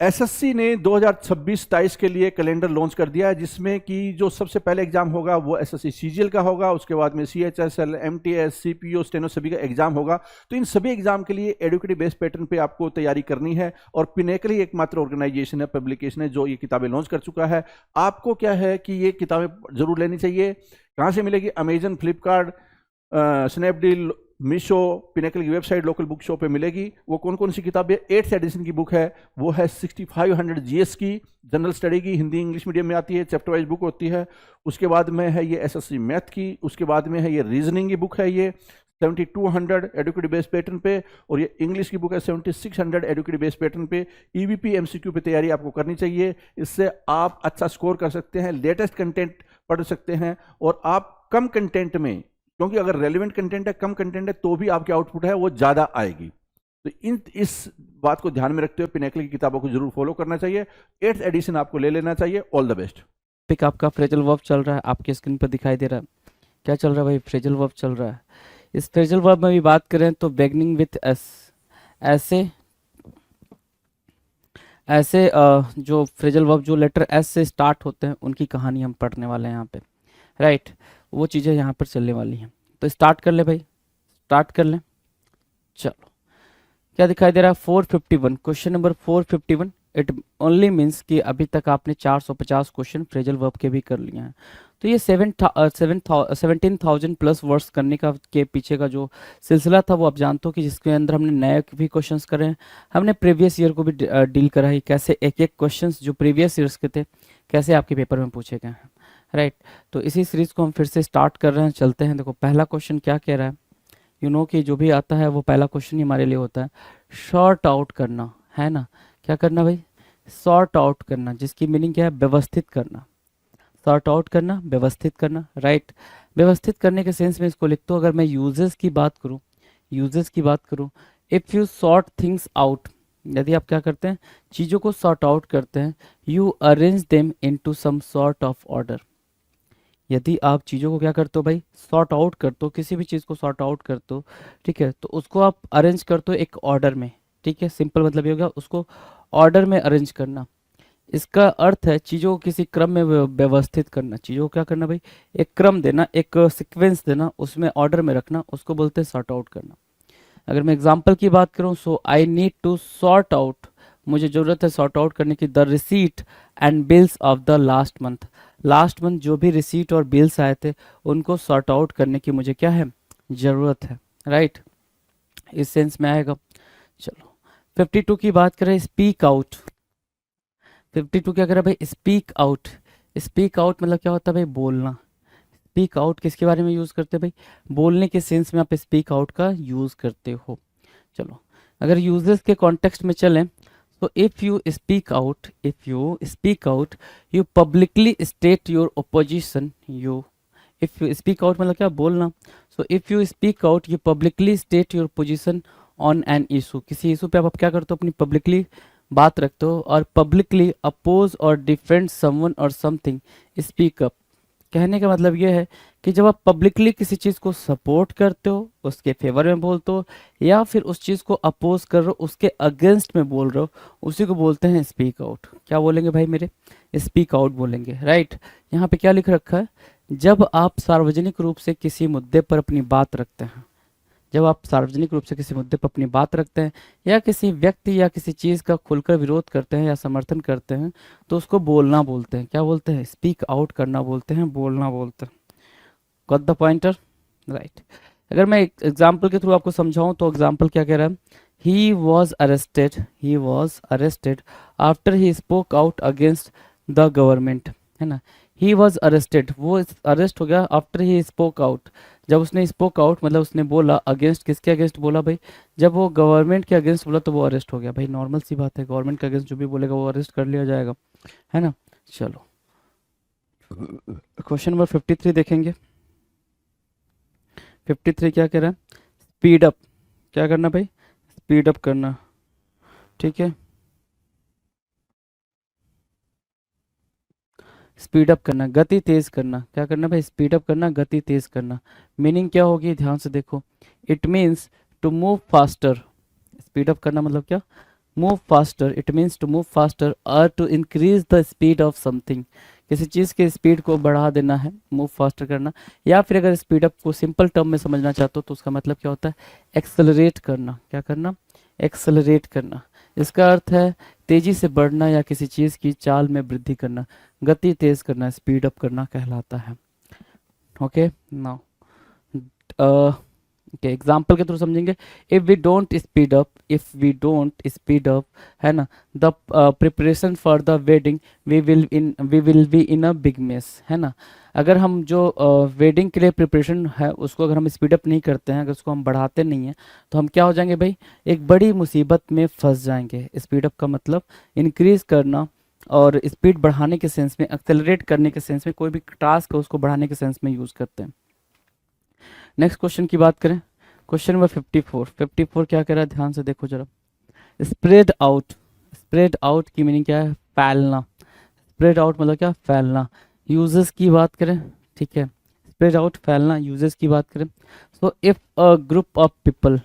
SSC ने 2026-27 के लिए कैलेंडर लॉन्च कर दिया है, जिसमें कि जो सबसे पहले एग्जाम होगा वो एसएससी सीजीएल का होगा, उसके बाद में सीएचएसएल, एमटीएस, सीपीओ, स्टेनो सभी का एग्जाम होगा। तो इन सभी एग्जाम के लिए एडुकेटिव बेस्ड पैटर्न पे आपको तैयारी करनी है, और पिनेकल ही एकमात्र ऑर्गेनाइजेशन है, पब्लिकेशन है जो ये किताबें लॉन्च कर चुका है। आपको क्या है कि ये किताबें जरूर लेनी चाहिए। कहाँ से मिलेगी? Amazon, Flipkart, Snapdeal, Meesho, pinnacle की वेबसाइट, लोकल बुक शॉप पे मिलेगी। वो कौन कौन सी किताबें? 8th एडिशन की बुक है, वो है 6500 जीएस की, जनरल स्टडी की, हिंदी इंग्लिश मीडियम में आती है, चैप्टर वाइज बुक होती है। उसके बाद में है ये एसएससी मैथ की, उसके बाद में है ये रीजनिंग की बुक है, ये 7200 एडुकेटिव बेस्ड पैटर्न पे, और ये इंग्लिश की बुक है 7600 एडुकेटिव बेस्ड पैटर्न पे। ईवीपी एमसीक्यू पे तैयारी आपको करनी चाहिए, इससे आप अच्छा स्कोर कर सकते हैं, लेटेस्ट कंटेंट पढ़ सकते हैं, और आप कम कंटेंट में, क्योंकि अगर रेलिवेंट कंटेंट है, कम कंटेंट है, तो भी आपकी आउटपुट है वो ज्यादा आएगी। तो इस बात को ध्यान में रखते हुए पिनेकल की किताबों को जरूर फॉलो करना चाहिए। 8th एडिशन आपको ले लेना चाहिए। All the best. पिक आपका फ्रेजल वर्ब चल रहा है, आपके स्क्रीन पर दिखाई दे रहा है। क्या चल रहा है भाई? फ्रेजल वर्ब चल रहा है। इस फ्रेजल वर्ब में भी बात करें तो बिगनिंग विथ एस, ऐसे ऐसे जो फ्रेजल वर्ब जो लेटर एस से स्टार्ट होते हैं उनकी कहानी हम पढ़ने वाले हैं यहाँ पे, राइट। वो चीज़ें यहाँ पर चलने वाली हैं। तो स्टार्ट कर ले भाई, स्टार्ट कर लें। चलो, क्या दिखाई दे रहा है? 451, question number 451। It only means कि अभी तक आपने 450 क्वेश्चन फ्रेजल वर्ब के भी कर लिए हैं। तो ये 17,000 प्लस वर्ड्स करने का के पीछे का जो सिलसिला था वो आप जानते हो कि जिसके अंदर हमने नए भी क्वेश्चंस करे हैं, हमने प्रीवियस ईयर को भी डील करा है, कैसे एक एक क्वेश्चंस जो प्रीवियस ईयर्स के थे कैसे आपके पेपर में पूछे गए हैं, राइट। तो इसी सीरीज को हम फिर से स्टार्ट कर रहे हैं, चलते हैं। देखो पहला क्वेश्चन क्या कह रहा है, कि जो भी आता है वो पहला क्वेश्चन ही हमारे लिए होता है शॉर्ट आउट करना, है ना। क्या करना भाई? सॉर्ट आउट करना, जिसकी मीनिंग क्या है? व्यवस्थित करना। सॉर्ट आउट करना, व्यवस्थित करना, राइट। व्यवस्थित करने के सेंस में इसको लिखते हो। अगर मैं यूजेस की बात करूं, if you sort things out, यदि आप क्या करते हैं, चीज़ों को सॉर्ट आउट करते हैं, you arrange them into some sort of order. यदि आप चीज़ों को क्या करते हो भाई? सॉर्ट आउट करते हो, किसी भी चीज़ को सॉर्ट आउट करते हो, ठीक है, तो उसको आप अरेंज करते हो एक ऑर्डर में, ठीक है। सिंपल मतलब ये हो गया, उसको ऑर्डर में अरेंज करना। इसका अर्थ है चीज़ों को किसी क्रम में व्यवस्थित करना। चीज़ों को क्या करना भाई? एक क्रम देना, एक सीक्वेंस देना, उसमें ऑर्डर में रखना, उसको बोलते हैं सॉर्ट आउट करना। अगर मैं एग्जाम्पल की बात करूँ, so I need to sort out, मुझे ज़रूरत है सॉर्ट आउट करने की, the receipt and bills of the last month. Last month जो भी रिसीट और बिल्स आए थे उनको सॉर्ट आउट करने की मुझे क्या है? ज़रूरत है, राइट। इस सेंस में आएगा। चलो 52 की बात करें, स्पीक आउट। 52 क्या कर रहा है भाई? Speak out. स्पीक आउट मतलब क्या होता है भाई? बोलना। स्पीक आउट किसके बारे में यूज़ करते हैं भाई? बोलने के सेंस में आप स्पीक आउट का यूज़ करते हो। चलो, अगर यूजेस के कॉन्टेक्स्ट में चलें तो if you speak out you publicly state your opposition. If you speak out मतलब क्या? बोलना। सो if you speak out you publicly state your position on an issue. किसी इशू पे आप क्या करते हो? अपनी पब्लिकली बात रखते हो, और पब्लिकली अपोज और डिफेंड समवन और समथिंग, स्पीक अप। कहने का मतलब ये है कि जब आप पब्लिकली किसी चीज़ को सपोर्ट करते हो, उसके फेवर में बोलते हो, या फिर उस चीज़ को अपोज कर रहे हो, उसके अगेंस्ट में बोल रहे हो, उसी को बोलते हैं स्पीक आउट। क्या बोलेंगे भाई मेरे? स्पीक आउट बोलेंगे, राइट। यहाँ पे क्या लिख रखा है? जब आप सार्वजनिक रूप से किसी मुद्दे पर अपनी बात रखते हैं, जब आप सार्वजनिक रूप से किसी मुद्दे पर अपनी बात रखते हैं, या किसी व्यक्ति या किसी चीज़ का खुलकर विरोध करते हैं या समर्थन करते हैं, तो उसको बोलना बोलते हैं। क्या बोलते हैं? स्पीक आउट करना बोलते हैं, बोलना बोलते हैं। Got the pointer, right. अगर मैं एग्जाम्पल के थ्रू आपको समझाऊं तो एग्जाम्पल क्या कह रहा है? He was arrested after he spoke out against the government, है ना। ही वॉज अरेस्टेड, वो अरेस्ट हो गया आफ्टर ही स्पोक आउट, जब उसने स्पोक आउट मतलब उसने बोला, अगेंस्ट किसके अगेंस्ट बोला भाई? जब वो गवर्नमेंट के अगेंस्ट बोला तो वो अरेस्ट हो गया। भाई नॉर्मल सी बात है, गवर्नमेंट के अगेंस्ट जो भी बोलेगा वो अरेस्ट कर लिया जाएगा, है ना। चलो क्वेश्चन नंबर 53 देखेंगे। 53 क्या कह रहा है? Speed up. क्या करना भाई? स्पीड अप करना, ठीक है। स्पीड अप करना, गति तेज करना। क्या करना भाई? स्पीड अप करना, गति तेज करना। मीनिंग क्या होगी? ध्यान से देखो। It means to move faster. Speed up करना मतलब क्या? Move faster, it means to move faster और to increase the speed of something, किसी चीज़ की स्पीड को बढ़ा देना है, मूव फास्टर करना। या फिर अगर स्पीड अप को सिंपल टर्म में समझना चाहते हो तो उसका मतलब क्या होता है, एक्सेलरेट करना। क्या करना, एक्सेलरेट करना। इसका अर्थ है तेजी से बढ़ना या किसी चीज़ की चाल में वृद्धि करना, गति तेज करना, स्पीड अप करना कहलाता है। ओके नाउ एग्जाम्पल के थ्रू समझेंगे। If we don't speed up, if we don't speed up, है ना, the preparation for the wedding we will be in a big mess, है ना। अगर हम जो वेडिंग के लिए प्रिपरेशन है उसको अगर हम स्पीड अप नहीं करते हैं, अगर उसको हम बढ़ाते नहीं हैं, तो हम क्या हो जाएंगे भाई, एक बड़ी मुसीबत में फंस जाएंगे। स्पीड अप का मतलब इंक्रीज करना, और स्पीड बढ़ाने के सेंस में, एक्सेलरेट करने के सेंस में, कोई भी टास्क है उसको बढ़ाने के सेंस में यूज करते हैं। नेक्स्ट क्वेश्चन की बात करें, क्वेश्चन नंबर 54। 54 क्या कह रहा है, ध्यान से देखो जरा। स्प्रेड आउट, स्प्रेड आउट की मीनिंग क्या है, फैलना। स्प्रेड आउट मतलब क्या, फैलना। यूजेस की बात करें, ठीक है, स्प्रेड आउट फैलना, यूजेस की बात करें। So if a group of people,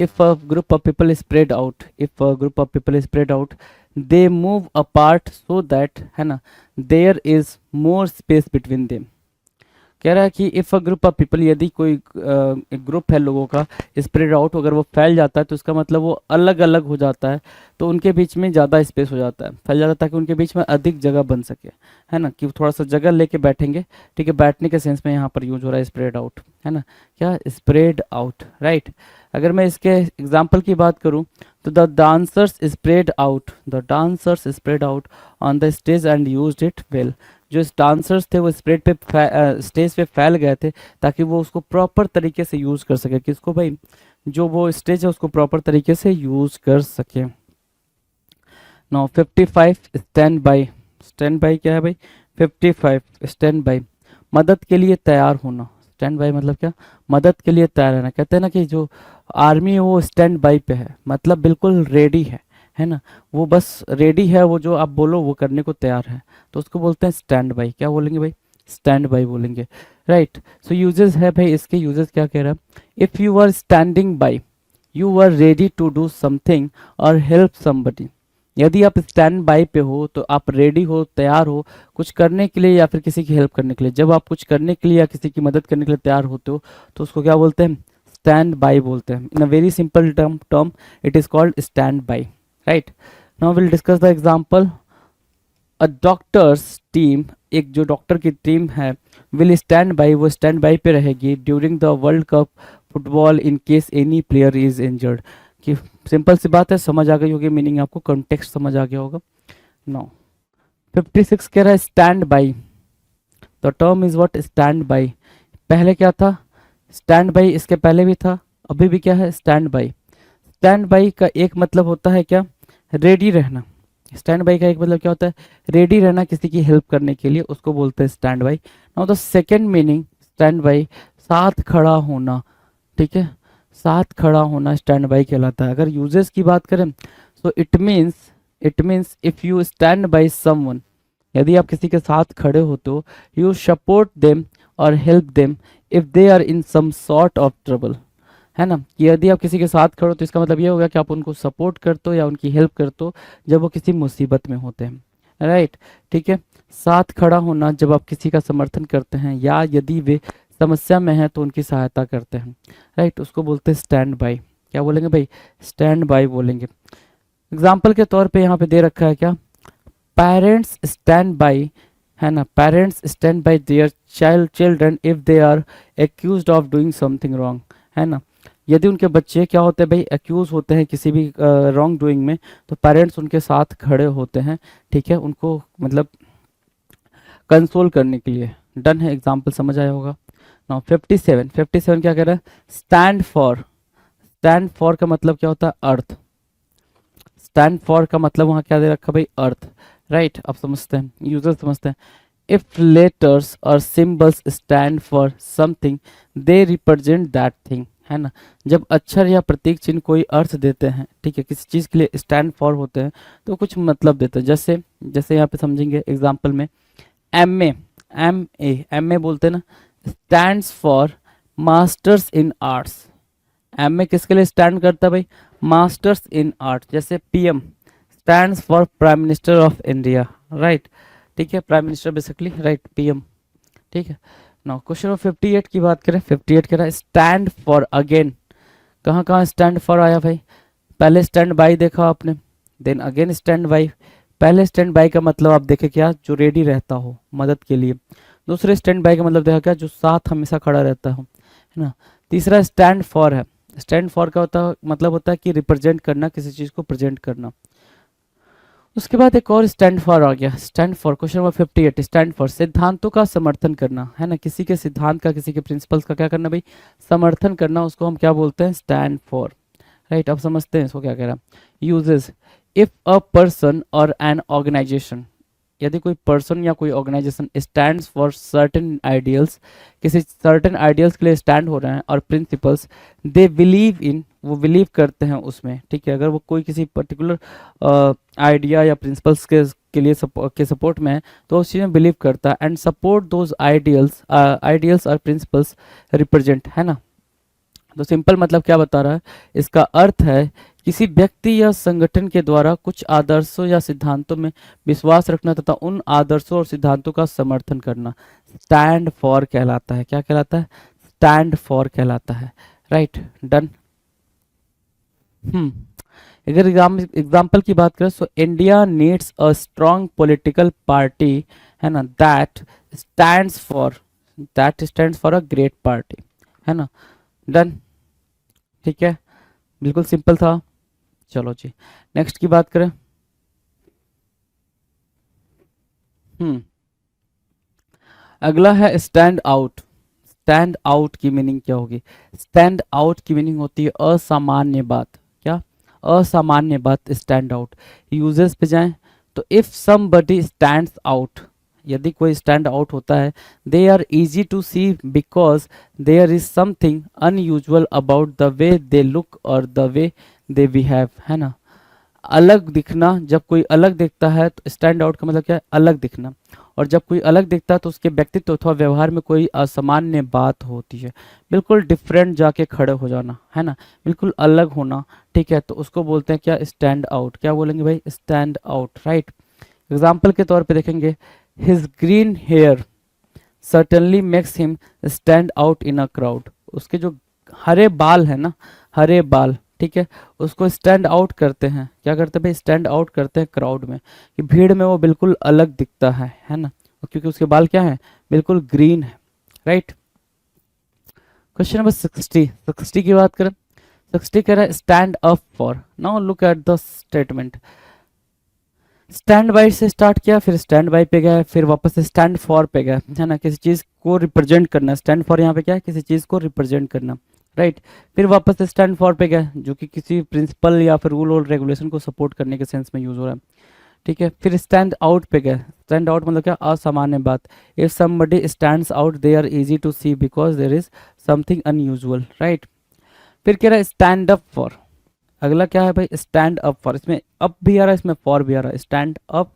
if a group of people is spread out, if a group of people is spread out, they move apart so that, है ना, there is more space between them। कह रहा है कि if a group of people, यदि कोई एक group है लोगों का स्प्रेड आउट, अगर वो फैल जाता है तो इसका मतलब वो अलग अलग हो जाता है, तो उनके बीच में ज़्यादा स्पेस हो जाता है, फैल जाता है ताकि उनके बीच में अधिक जगह बन सके, है ना, कि थोड़ा सा जगह लेके बैठेंगे। ठीक है, बैठने के सेंस में यहाँ पर यूज हो रहा है स्प्रेड आउट, है ना, क्या, स्प्रेड आउट, राइट। अगर मैं इसके एग्जाम्पल की बात करूँ तो the dancers spread out, the dancers spread out on the stage and used it well. जो डांसर्स थे वो स्प्रेड पे स्टेज पे फैल गए थे ताकि वो उसको प्रॉपर तरीके से यूज़ कर सके, किसको भाई, जो वो स्टेज है उसको प्रॉपर तरीके से यूज़ कर सके। Now 55 stand by, stand by क्या है भाई, 55 स्टैंड बाय, मदद के लिए तैयार होना। स्टैंड बाय मतलब क्या, मदद के लिए तैयार रहना। कहते हैं ना कि जो आर्मी है वो स्टैंड बाय पे है, मतलब बिल्कुल रेडी है ना, वो बस रेडी है, वो जो आप बोलो वो करने को तैयार है, तो उसको बोलते हैं स्टैंड बाय। क्या बोलेंगे भाई, स्टैंड बाय बोलेंगे, राइट। सो यूजेस है भाई, इसके यूजेस क्या कह रहा है, if you are standing by, you are ready to do something और हेल्प समबडी। यदि आप स्टैंड बाय पे हो तो आप रेडी हो, तैयार हो कुछ करने के लिए या फिर किसी की हेल्प करने के लिए। जब आप कुछ करने के लिए या किसी की मदद करने के लिए तैयार होते हो तो उसको क्या बोलते हैं, स्टैंड बाय बोलते हैं। In a very simple term it is called stand by, right. Now will discuss the example. A doctors team, एक जो डॉक्टर की टीम है, विल स्टैंड बाय, वो स्टैंड बाय पे रहेगी during the world cup football in case any player is injured. कि simple सी बात है, समझ आ गई होगी मीनिंग, आपको कॉन्टेक्स्ट समझ आ गया होगा। नो 56 कह रहा है stand by, the term is what, stand by. पहले क्या था, स्टैंड बाय, इसके पहले भी था, अभी भी क्या है, स्टैंड बाय। स्टैंड बाय का एक मतलब होता है क्या, रेडी रहना। स्टैंड बाय का एक मतलब क्या होता है, रेडी रहना किसी की हेल्प करने के लिए, उसको बोलते हैं stand by. Now the second meaning stand by, साथ खड़ा होना। ठीक है, साथ खड़ा होना स्टैंड बाय कहलाता है। अगर यूजेस की बात करें तो it means if you stand by someone, यदि आप किसी के साथ खड़े हो तो यू सपोर्ट देम और help them if they are in some sort of trouble, है ना। कि यदि आप किसी के साथ खड़े हो तो इसका मतलब ये होगा कि आप उनको सपोर्ट करते हो या उनकी हेल्प करते हो जब वो किसी मुसीबत में होते हैं, राइट। ठीक है, साथ खड़ा होना जब आप किसी का समर्थन करते हैं या यदि वे समस्या में हैं तो उनकी सहायता करते हैं, राइट, उसको बोलते हैं स्टैंड बाय। क्या बोलेंगे भाई, स्टैंड बाय बोलेंगे। एग्जाम्पल के तौर पे यहाँ पे दे रखा है क्या, पेरेंट्स स्टैंड बाय, है ना, parents stand by their children if they are accused of doing something wrong, है ना। यदि उनके बच्चे क्या होते हैं भाई, एक्यूज होते हैं किसी भी रॉन्ग डूइंग में, तो पेरेंट्स उनके साथ खड़े होते हैं, ठीक है, उनको मतलब कंसोल करने के लिए। डन है, एग्जाम्पल समझ आया होगा। नाउ 57 क्या कह रहा है, स्टैंड फॉर। स्टैंड फॉर का मतलब क्या होता है, अर्थ। स्टैंड फॉर का मतलब वहाँ क्या दे रखा भाई, अर्थ, राइट। अब समझते हैं, यूजर समझते हैं। इफ लेटर्स और symbols stand for something they represent that thing, है ना। जब अक्षर या प्रतीक चिन्ह कोई अर्थ देते हैं, ठीक है, किसी चीज़ के लिए स्टैंड फॉर होते हैं तो कुछ मतलब देते हैं। जैसे जैसे यहाँ पे समझेंगे एग्जाम्पल में, एम ए बोलते हैं ना, stands for masters in arts. M A किसके लिए स्टैंड करता है भाई, मास्टर्स इन आर्ट, जैसे PM stands for prime minister of India, right, ठीक है, prime minister basically, right, PM, ठीक है। नाउ क्वेश्चन नंबर 58 की बात करें, 58 कह रहा है स्टैंड फॉर अगेन। कहाँ कहाँ स्टैंड फॉर आया भाई? पहले स्टैंड बाई देखा आपने, देन अगेन स्टैंड बाई। पहले स्टैंड बाई का मतलब आप देखे क्या, जो रेडी रहता हो मदद के लिए। दूसरे स्टैंड बाई का मतलब देखा क्या, जो साथ हमेशा खड़ा रहता हो, है ना। तीसरा स्टैंड फॉर है, स्टैंड फॉर का होता मतलब होता है कि रिप्रेजेंट करना, किसी चीज को प्रेजेंट करना। उसके बाद एक और स्टैंड फॉर आ गया, stand for, question number 58, stand for सिद्धांतों का समर्थन करना, है ना, किसी के सिद्धांत का, किसी के प्रिंसिपल्स का क्या करना भाई, समर्थन करना, उसको हम क्या बोलते हैं, स्टैंड फॉर, राइट। अब समझते हैं इसको क्या कह रहा है। यूजेस, इफ अ पर्सन और एन ऑर्गेनाइजेशन, यदि कोई पर्सन या कोई organization stands for certain ideals, किसी सर्टेन आइडियल्स के लिए स्टैंड हो रहे हैं, और प्रिंसिपल्स दे बिलीव इन, वो बिलीव करते हैं उसमें, ठीक है। अगर वो कोई किसी पर्टिकुलर आइडिया या प्रिंसिपल्स के लिए के सपोर्ट में है, तो उस चीज़ में बिलीव करता है, एंड सपोर्ट दोज आइडियल्स और प्रिंसिपल्स रिप्रेजेंट, है ना। तो सिंपल मतलब क्या बता रहा है, इसका अर्थ है किसी व्यक्ति या संगठन के द्वारा कुछ आदर्शों या सिद्धांतों में विश्वास रखना तथा उन आदर्शों और सिद्धांतों का समर्थन करना स्टैंड फॉर कहलाता है। क्या कहलाता है? स्टैंड फॉर कहलाता है, राइट, डन। अगर एग्जाम्पल की बात करें, so India needs a strong political party, है ना, that stands for a great party, है ना, डन, ठीक है, बिल्कुल सिंपल था। चलो जी, नेक्स्ट की बात करें। अगला है स्टैंड आउट। स्टैंड आउट की मीनिंग क्या होगी? स्टैंड आउट की मीनिंग होती है असामान्य बात। क्या? असामान्य बात, स्टैंड आउट। यूजेस पे जाएं तो इफ समबडी स्टैंड्स आउट, यदि कोई स्टैंड आउट होता है, they are easy to see because there is something unusual about the way they look और द वे दे बिहेव, है ना। अलग दिखना, जब कोई अलग दिखता है तो स्टैंड आउट का मतलब क्या है? अलग दिखना। और जब कोई अलग दिखता है तो उसके व्यक्तित्व अथवा व्यवहार में कोई असामान्य बात होती है, बिल्कुल डिफरेंट जाके खड़े हो जाना, है ना, बिल्कुल अलग होना, ठीक है, तो उसको बोलते हैं क्या? Stand out. क्या बोलेंगे भाई? Stand out, right. एग्जाम्पल के तौर पे देखेंगे, his green hair certainly makes him stand out in a crowd. उसके जो हरे बाल है ना, हरे बाल, ठीक है, उसको स्टैंड आउट करते हैं। क्या करते हैं भाई? स्टैंड आउट करते हैं क्राउड में, कि भीड़ में वो बिल्कुल अलग दिखता है ना, क्योंकि उसके बाल क्या है? बिल्कुल ग्रीन है, राइट। क्वेश्चन नंबर 60 की बात करें, 60 कह रहा है stand up for. Now look at the statement. Stand by से स्टार्ट किया, फिर स्टैंड बाई पे गया, फिर वापस से स्टैंड फॉर पे गया, है ना, किसी चीज को रिप्रेजेंट करना। स्टैंड फॉर यहाँ पे क्या है? किसी चीज को रिप्रेजेंट करना, राइट। फिर वापस से स्टैंड फॉर पे गया, जो कि किसी प्रिंसिपल या फिर रूल और रेगुलेशन को सपोर्ट करने के सेंस में यूज हो रहा है, ठीक है। फिर स्टैंड आउट पे गया। स्टैंड आउट मतलब क्या? असामान्य बात। If somebody stands out they are easy to see because there is something unusual, right. फिर कह रहा है स्टैंड अप फॉर। अगला क्या है भाई? Stand up for. इसमें अप भी आ रहा है, इसमें फॉर भी आ रहा है, स्टैंड अप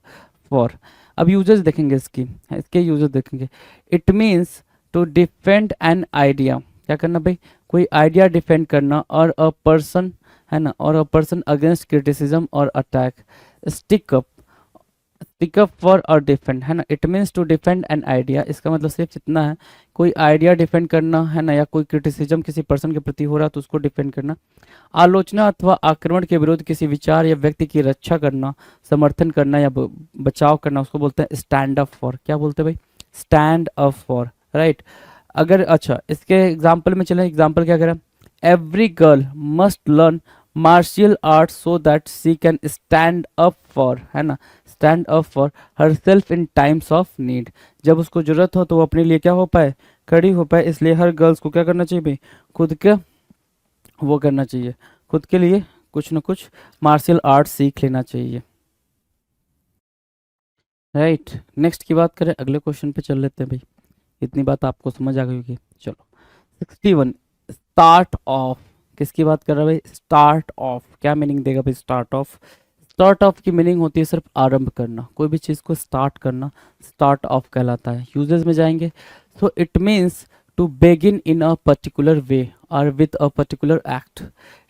फॉर। अब यूजेस देखेंगे इसके यूजेस देखेंगे। It means to defend an idea. क्या करना भाई? कोई आइडिया डिफेंड करना, और अ पर्सन, है ना, or a person against criticism or attack. Stick up for or defend, है ना, it means to defend an idea. इसका मतलब सिर्फ इतना है, कोई आइडिया डिफेंड करना, है ना, या कोई क्रिटिसिज्म किसी पर्सन के प्रति हो रहा है तो उसको डिफेंड करना। आलोचना अथवा आक्रमण के विरुद्ध किसी विचार या व्यक्ति की रक्षा करना, समर्थन करना या बचाव करना, उसको बोलते हैं स्टैंड अप फॉर। क्या बोलते हैं भाई? Stand up for, right. अगर अच्छा इसके एग्जाम्पल में चले, एग्जाम्पल क्या कह रहा है? Every girl must learn martial art so that she can stand up for, है ना, stand up for herself in times of need. जब उसको जरूरत हो तो वो अपने लिए क्या हो पाए? खड़ी हो पाए। इसलिए हर गर्ल्स को क्या करना चाहिए भाई? खुद के वो करना चाहिए, खुद के लिए कुछ ना कुछ मार्शल आर्ट सीख लेना चाहिए, राइट। नेक्स्ट की बात करें, अगले क्वेश्चन पे चल लेते हैं भाई, इतनी बात आपको समझ आ गई होगी। चलो 61, स्टार्ट ऑफ। किसकी बात कर रहा है भाई? Start of. क्या मीनिंग देगा भाई स्टार्ट ऑफ? स्टार्ट ऑफ की मीनिंग होती है सिर्फ आरंभ करना, कोई भी चीज़ को स्टार्ट करना स्टार्ट ऑफ कहलाता है। यूजेस में जाएंगे तो it means to begin in a particular way or with a particular act.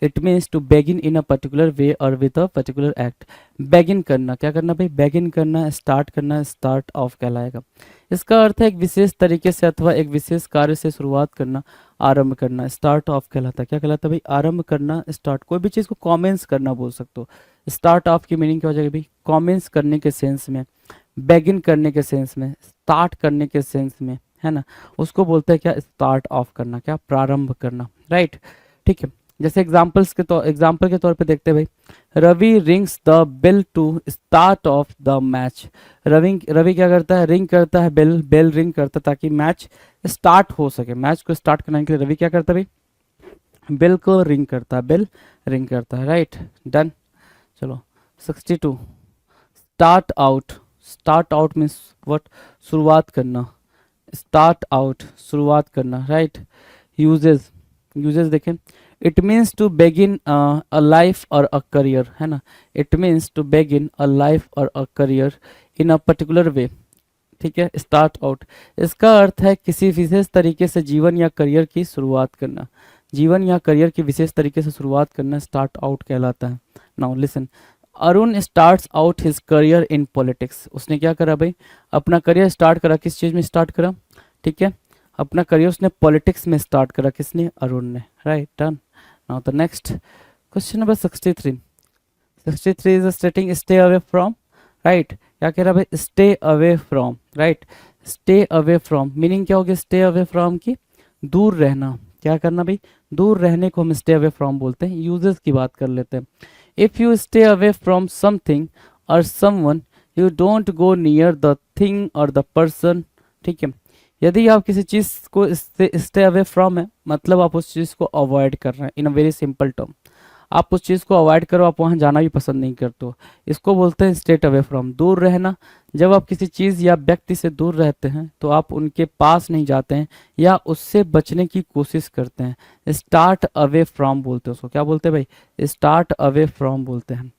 It means to begin in a particular way or with a particular act. begin करना, क्या करना भाई, begin करना, start करना, start off कहलाएगा। इसका अर्थ है एक विशेष तरीके से अथवा एक विशेष कार्य से शुरुआत करना, आरंभ करना, स्टार्ट ऑफ कहलाता है। क्या कहलाता है भाई, आरंभ करना, स्टार्ट। कोई भी चीज़ को कॉमेंस करना बोल सकते हो। स्टार्ट ऑफ की मीनिंग क्या हो जाएगी भाई, कॉमेंस करने के सेंस में, बेगिन करने के सेंस में, स्टार्ट करने के सेंस में, है ना, उसको बोलते हैं क्या, स्टार्ट ऑफ करना, क्या, प्रारंभ करना, राइट। ठीक है, जैसे एग्जाम्पल के तौर पे देखते हैं भाई, Ravi rings the bell to start off the match. Ravi क्या करता है, रिंग करता है बेल रिंग करता है ताकि मैच स्टार्ट हो सके। मैच को स्टार्ट करने के लिए रवि क्या करता है भाई, बेल को रिंग करता है, बेल रिंग करता है, राइट, डन। चलो 62, start out. Start out means what, शुरुआत करना, स्टार्ट आउट शुरुआत करना, राइट। यूजेस देखें, it means to begin a life or a career, है ना, it means to begin a life or a career in a particular way. ठीक है, start out इसका अर्थ है किसी विशेष तरीके से जीवन या करियर की शुरुआत करना। जीवन या करियर की विशेष तरीके से शुरुआत करना स्टार्ट आउट कहलाता है। Now listen, Arun starts out his career in politics. उसने क्या करा भाई, अपना करियर स्टार्ट करा, किस चीज़ में स्टार्ट करा, ठीक है, अपना करियर उसने पॉलिटिक्स में स्टार्ट करा, किसने, अरुण ने, right, done. Now the next question number 63। 63 is स्टेटिंग stay away from, right. क्या कह रहा भाई, stay away from, right. Stay away from meaning क्या होगी, स्टे अवे फ्रॉम की दूर रहना। क्या करना भाई, दूर रहने को हम स्टे अवे फ्रॉम बोलते हैं। यूजेस की बात कर लेते हैं। If you stay away from something और someone, you don't go near the thing और द पर्सन। ठीक है, यदि आप किसी चीज़ को स्टे अवे फ्रॉम है, मतलब आप उस चीज़ को अवॉइड कर रहे हैं। In a very simple term, आप उस चीज़ को अवॉइड करो, आप वहाँ जाना भी पसंद नहीं करते हो, इसको बोलते हैं स्टेट अवे फ्रॉम, दूर रहना। जब आप किसी चीज़ या व्यक्ति से दूर रहते हैं तो आप उनके पास नहीं जाते हैं या उससे बचने की कोशिश करते हैं। स्टार्ट अवे फ्रॉम बोलते हैं उसको, क्या बोलते हैं भाई, स्टार्ट अवे फ्रॉम बोलते हैं।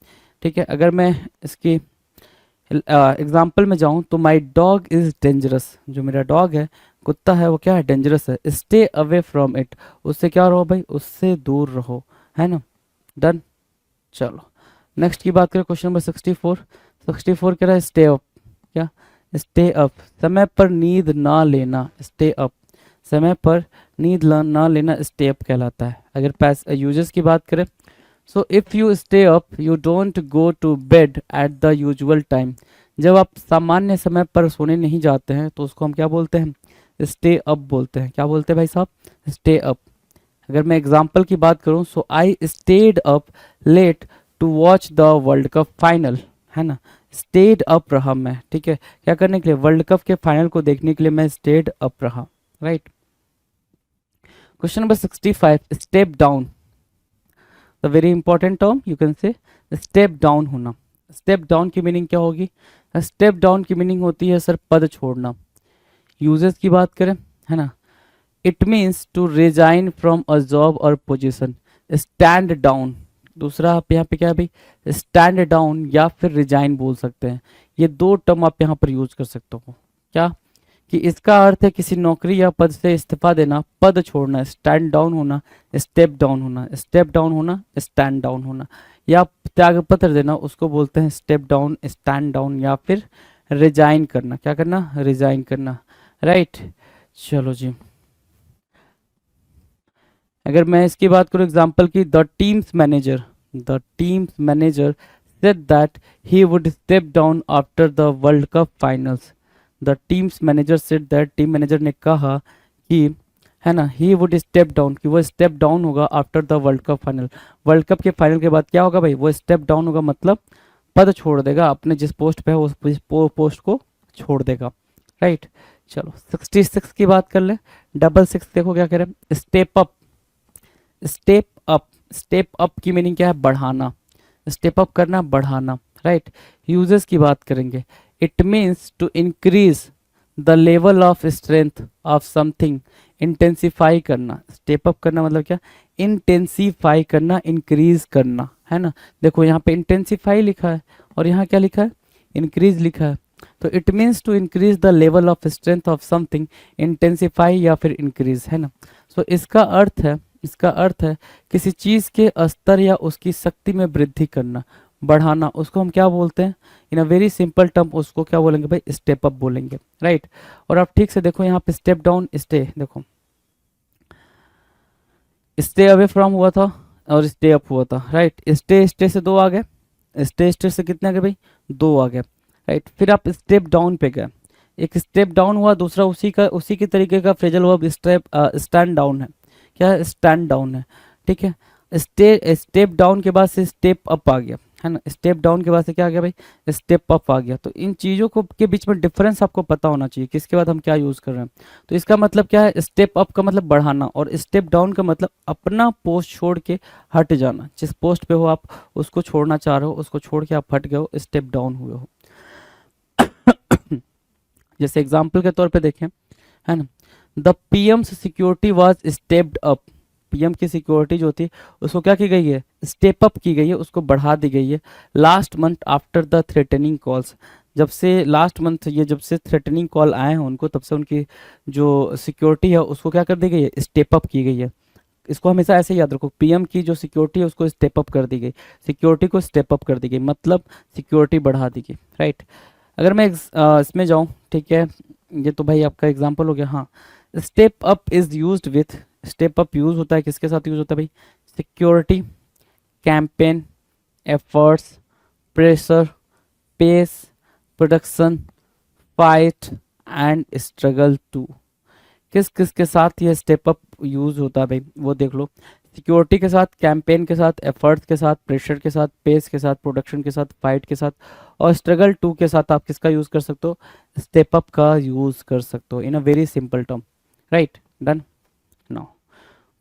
ठीक है, अगर मैं इसकी एग्जाम्पल में जाऊं तो माई डॉग इज डेंजरस, जो मेरा डॉग है, कुत्ता है, वो क्या है, डेंजरस है। स्टे अवे फ्रॉम इट, उससे क्या रहो भाई, उससे दूर रहो, है ना, डन। चलो नेक्स्ट की बात करें, क्वेश्चन नंबर 64। 64 कह रहा है स्टे अप, क्या, स्टे अप, समय पर नींद ना लेना, स्टे अप, समय पर नींद ना लेना स्टे अप कहलाता है। अगर यूजेस की बात करें, so if you stay up you don't go to bed at the usual time. जब आप सामान्य समय पर सोने नहीं जाते हैं तो उसको हम क्या बोलते हैं, स्टे अप बोलते हैं। क्या बोलते हैं भाई साहब, स्टे अप। अगर मैं एग्जाम्पल की बात करूं, so I stayed up late to watch the world cup final, है ना, स्टेड अप रहा मैं। ठीक है, क्या करने के लिए, वर्ल्ड कप के फाइनल को देखने के लिए मैं स्टेड अप रहा, right. Question number 65, step down, the very important term, you can से स्टेप डाउन होना। स्टेप डाउन की मीनिंग क्या होगी, स्टेप डाउन की मीनिंग होती है सर पद छोड़ना। यूजेस की बात करें, है ना, it means to resign from a job or position. Stand down, दूसरा आप यहाँ पे क्या है भाई, स्टैंड डाउन या फिर रिजाइन बोल सकते हैं। ये दो टर्म आप यहाँ पर यूज कर सकते हो। क्या, कि इसका अर्थ है किसी नौकरी या पद से इस्तीफा देना, पद छोड़ना, स्टैंड डाउन होना, स्टेप डाउन होना, स्टेप डाउन होना, स्टैंड डाउन होना, या त्यागपत्र देना, उसको बोलते हैं स्टेप डाउन, स्टैंड डाउन, या फिर रिजाइन करना। क्या करना, रिजाइन करना, राइट। चलो जी, अगर मैं इसकी बात करूं एग्जांपल की, the teams manager said that he would step down after the world cup finals. The teams manager said that, team manager ने कहा कि, है ना, ही वुड स्टेप डाउन, कि वो स्टेप डाउन होगा after the world cup final. World cup के final के बाद क्या होगा भाई, वो स्टेप डाउन होगा, मतलब पद छोड़ देगा, अपने जिस पोस्ट पे है उस पोस्ट को छोड़ देगा, राइट। चलो 66 की बात कर ले, 66 देखो क्या कह रहे हैं, step up. Step up, step up की मीनिंग क्या है, बढ़ाना, स्टेप अप करना, बढ़ाना, राइट। यूजेस की बात करेंगे, it means to increase the level of strength of something, intensify करना। स्टेप अप करना मतलब क्या, इंटेंसिफाई करना, इंक्रीज करना, है ना। देखो यहाँ पे इंटेंसिफाई लिखा है और यहाँ क्या लिखा है, इंक्रीज लिखा है, तो it means to increase the level of strength of something, intensify या फिर इंक्रीज, है ना। सो इसका अर्थ है किसी चीज के स्तर या उसकी शक्ति में वृद्धि करना, बढ़ाना, उसको हम क्या बोलते हैं, in a very simple term उसको क्या बोलेंगे भाई, स्टेप अप बोलेंगे, राइट। और आप ठीक से देखो यहाँ पे स्टेप डाउन, स्टे, देखो स्टे अवे फ्रॉम हुआ था और स्टे अप हुआ था, राइट। स्टे से दो आ गए, स्टे से कितने आ गए भाई, दो आ गए, राइट। फिर आप स्टेप डाउन पे गए, एक स्टेप डाउन हुआ, दूसरा उसी की तरीके का फ्रेजल वर्ब स्टैंड डाउन है, क्या है, स्टैंड डाउन है, ठीक है। स्टेप डाउन के बाद से स्टेप अप आ गया, है ना। स्टेप डाउन के बाद से क्या आ गया भाई, स्टेप अप आ गया। तो इन चीज़ों को के बीच में डिफरेंस आपको पता होना चाहिए, किसके बाद हम क्या यूज़ कर रहे हैं। तो इसका मतलब क्या है, स्टेप अप का मतलब बढ़ाना और स्टेप डाउन का मतलब अपना पोस्ट छोड़ के हट जाना। जिस पोस्ट पे हो आप उसको छोड़ना चाह रहे हो, उसको छोड़ के आप हट गए हो, स्टेप डाउन हुए हो। जैसे एग्जाम्पल के तौर पे देखें, है ना, the PM's security was stepped up, PM की सिक्योरिटी जो थी उसको क्या की गई है, स्टेप अप की गई है, उसको बढ़ा दी गई है last month after the threatening calls, जब से लास्ट मंथ ये जब से थ्रेटनिंग कॉल आए हैं उनको, तब से उनकी जो सिक्योरिटी है उसको क्या कर दी गई है, स्टेप अप की गई है। इसको हमेशा ऐसे याद रखो, पीएम की जो सिक्योरिटी है उसको स्टेप अप कर दी गई, सिक्योरिटी को स्टेप अप कर दी गई, मतलब सिक्योरिटी बढ़ा दी गई, राइट। अगर मैं इसमें जाऊं, ठीक है, ये तो भाई आपका एग्जांपल हो गया। हाँ, step up is used with, step up use होता है किसके साथ यूज होता है भाई, security, campaign, efforts, pressure, pace, production, fight and struggle too. किस किस के साथ ये स्टेप अप यूज होता है भाई, वो देख लो। सिक्योरिटी के साथ, कैंपेन के साथ, एफर्ट्स के साथ, प्रेशर के साथ, पेस के साथ, प्रोडक्शन के साथ, फाइट के साथ और स्ट्रगल टू के साथ आप किसका यूज कर सकते हो, स्टेप अप का यूज कर सकते हो in a very simple term, right. Done. Now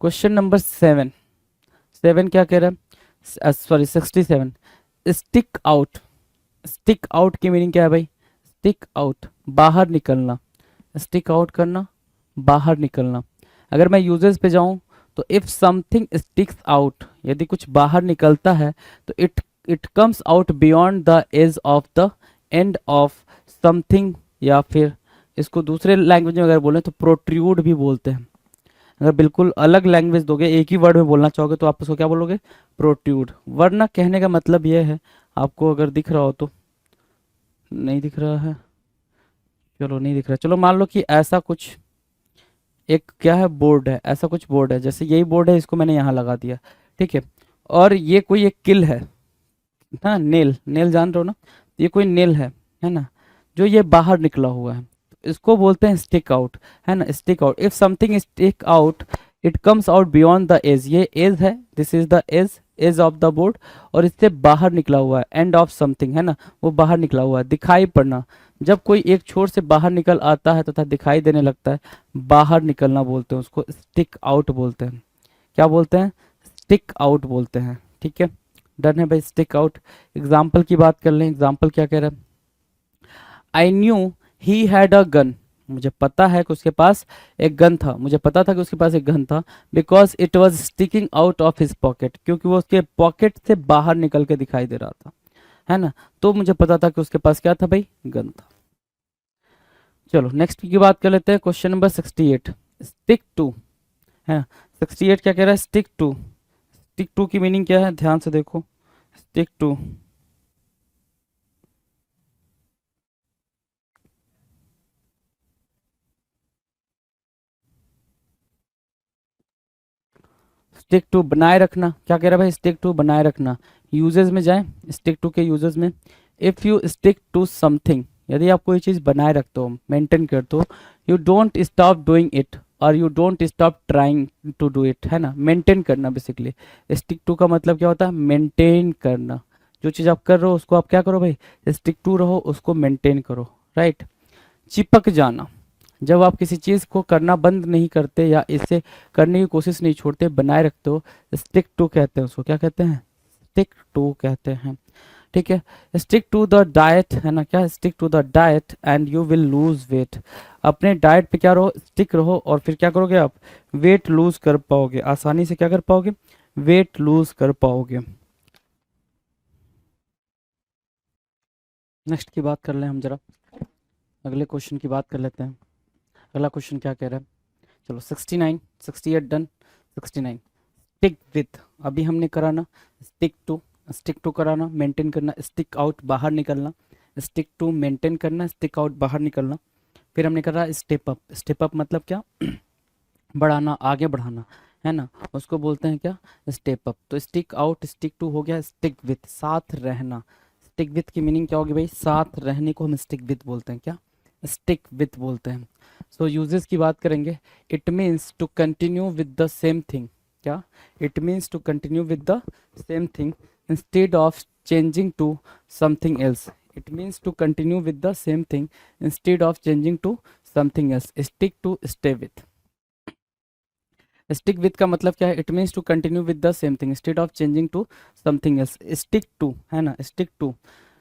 question number 7 क्या कह रहा है, sorry 67, stick out. Stick out की मीनिंग क्या है भाई, स्टिक आउट बाहर निकलना, स्टिक आउट करना, बाहर निकलना। अगर मैं यूजेस पे जाऊं तो इफ समथिंग स्टिक्स आउट, यदि कुछ बाहर निकलता है तो it comes out beyond the edge of the end of something, या फिर इसको दूसरे लैंग्वेज में अगर बोलें तो प्रोट्रूड भी बोलते हैं। अगर बिल्कुल अलग लैंग्वेज दोगे, एक ही वर्ड में बोलना चाहोगे तो आप उसको क्या बोलोगे, प्रोट्रूड। वरना कहने का मतलब यह है, आपको अगर दिख रहा हो तो, नहीं दिख रहा है, चलो नहीं दिख रहा, चलो मान लो कि ऐसा कुछ एक क्या है, बोर्ड है, ऐसा कुछ बोर्ड है, जैसे यही बोर्ड है, इसको मैंने यहाँ लगा दिया, ठीक है। और ये कोई एक किल है ना, नेल, नेल जान रहे हो ना, ये कोई नेल है ना, जो ये बाहर निकला हुआ है, इसको बोलते हैं स्टिक आउट, है ना, stick out. If something stick out it comes out beyond the edge, ये एज है, this is the edge of the board, और इससे बाहर निकला हुआ है, एंड ऑफ समथिंग, है ना, वो बाहर निकला हुआ है, दिखाई पड़ना। जब कोई एक छोर से बाहर निकल आता है तथा दिखाई देने लगता है, बाहर निकलना बोलते हैं, उसको स्टिक आउट बोलते हैं। क्या बोलते हैं, स्टिक आउट बोलते हैं, ठीक है। डन है भाई, स्टिक आउट। एग्जाम्पल की बात कर लें, एग्जाम्पल क्या कह रहा है, I knew he had a gun, मुझे पता है कि उसके पास एक गन था, मुझे पता था कि उसके पास एक गन था, because it was sticking out of his pocket, क्योंकि वो उसके पॉकेट से बाहर निकल के दिखाई दे रहा था, है ना, तो मुझे पता था कि उसके पास क्या था भाई, गन था। चलो नेक्स्ट की बात कर लेते हैं, क्वेश्चन नंबर 68, स्टिक टू, है 68 क्या कह रहा है, स्टिक टू। स्टिक टू की मीनिंग क्या है, ध्यान से देखो, स्टिक टू, स्टिक टू बनाए रखना, क्या कह रहा है भाई, स्टिक टू बनाए रखना। यूजेस में जाएं, स्टिक टू के यूजेस में, if you stick to something, यदि आप कोई चीज बनाए रखते हो, मेंटेन करते हो, you don't stop doing it और you don't stop trying to do it, है ना, मेंटेन करना बेसिकली। स्टिक टू का मतलब क्या होता है, मेंटेन करना। जो चीज आप कर रहे हो उसको आप क्या करो भाई, स्टिक टू रहो, उसको मेंटेन करो, राइट। चिपक जाना, जब आप किसी चीज को करना बंद नहीं करते या इसे करने की कोशिश नहीं छोड़ते, बनाए रखते हो, स्टिक टू कहते हैं उसको, क्या कहते हैं, स्टिक टू कहते हैं, ठीक है। स्टिक टू द डाइट, है ना, क्या, stick to the diet and you will lose weight, अपने डाइट पे क्या रहो, स्टिक रहो, और फिर क्या करोगे आप, वेट लूज कर पाओगे, आसानी से क्या कर पाओगे, वेट लूज कर पाओगे। नेक्स्ट की बात कर लें हम जरा, अगले क्वेश्चन की बात कर लेते हैं। अगला क्वेश्चन क्या कह रहा है, चलो 69, 68 डन, 69 स्टिक विथ, अभी हमने करा ना स्टिक टू कराना, मेंटेन करना, स्टिक आउट बाहर निकलना, स्टिक टू मेंटेन करना, स्टिक आउट बाहर निकलना। फिर हमने करा स्टेप अप मतलब क्या, बढ़ाना, आगे बढ़ाना, है ना, उसको बोलते हैं क्या, स्टेप अप। तो स्टिक आउट स्टिक टू हो गया स्टिक विथ, साथ रहना। स्टिक विथ की मीनिंग क्या होगी भाई, साथ रहने को हम स्टिक विथ बोलते हैं, क्या, स्टिक विथ बोलते हैं। सो यूजेस की बात करेंगे, it means to continue with the same thing, क्या, it means to continue with the same thing instead of changing to something else. It means to continue with the same thing instead of changing to something else. Stick to stay with, stick with का मतलब क्या है, it means to continue with the same thing instead of changing to something else. Stick to है ना, stick to,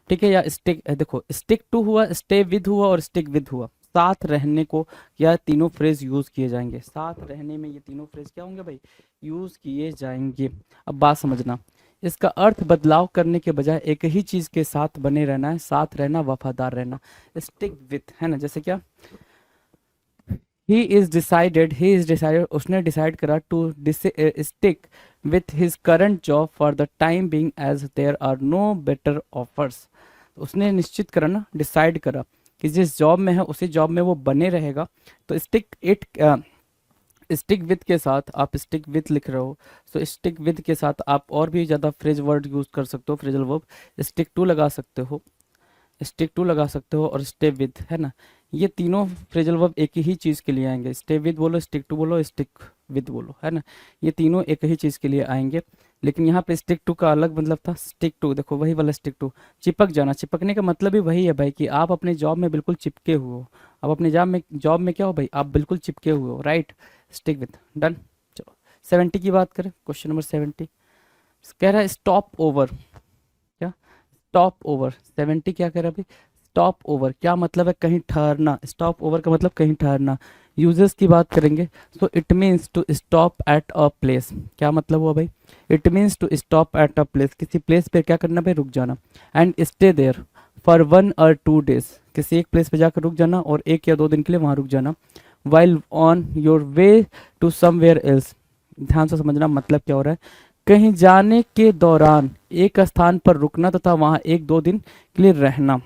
ठीक है, या stick, देखो स्टिक टू हुआ, स्टे विद हुआ और स्टिक विद हुआ, साथ रहने को यह तीनों फ्रेज यूज किए जाएंगे। साथ रहने में ये तीनों फ्रेज क्या होंगे भाई, यूज किए जाएंगे। अब बात समझना, इसका अर्थ बदलाव करने के बजाय एक ही चीज के साथ बने रहना है, साथ रहना, वफादार रहना। स्टिक विथ है ना, जैसे क्या, ही इज डिसाइडेड, उसने डिसाइड करा to stick with his current job for the time being as there are no better offers. उसने निश्चित करा ना, डिसाइड करा कि जिस जॉब में है उसी जॉब में वो बने रहेगा। तो स्टिक विथ के साथ आप स्टिक विथ लिख रहे हो, तो स्टिक विथ के साथ आप और भी ज़्यादा फ्रेज वर्ड यूज़ कर सकते हो, फ्रेजल वर्ब, स्टिक टू लगा सकते हो, स्टिक टू लगा सकते हो और स्टे विथ, है ना। ये तीनों फ्रेजल वर्ब एक ही चीज़ के लिए आएंगे, स्टे विथ बोलो, स्टिक टू बोलो, स्टिक विथ बोलो, है ना, ये तीनों एक ही चीज़ के लिए आएंगे। लेकिन यहाँ पे स्टिक टू का अलग मतलब था, स्टिक टू देखो वही वाला स्टिक टू, चिपक जाना। चिपकने का मतलब ही वही है भाई कि आप अपने जॉब में बिल्कुल चिपके हुए हो, आप अपने जॉब में क्या हो भाई, आप बिल्कुल चिपके हुए हो, राइट। Stick with done. चलो 70 की बात करें, क्वेश्चन नंबर 70 कह रहा है स्टॉप ओवर, क्या, स्टॉप ओवर। 70 क्या कह रहा है भाई, स्टॉप ओवर क्या मतलब है, कहीं ठहरना। स्टॉप ओवर का मतलब कहीं ठहरना। यूजेस की बात करेंगे, so it means to stop at a place, क्या मतलब हुआ भाई, it means to stop at a place, किसी प्लेस पे क्या करना भाई, रुक जाना। And stay there for 1 or 2 days, किसी एक प्लेस पे जाकर रुक जाना और 1 या 2 दिन के लिए वहां रुक जाना। While on your way to somewhere else, ध्यान से समझना मतलब क्या हो रहा है, कहीं जाने के दौरान एक स्थान पर रुकना तथा वहां 1-2 दिन के लिए रहना।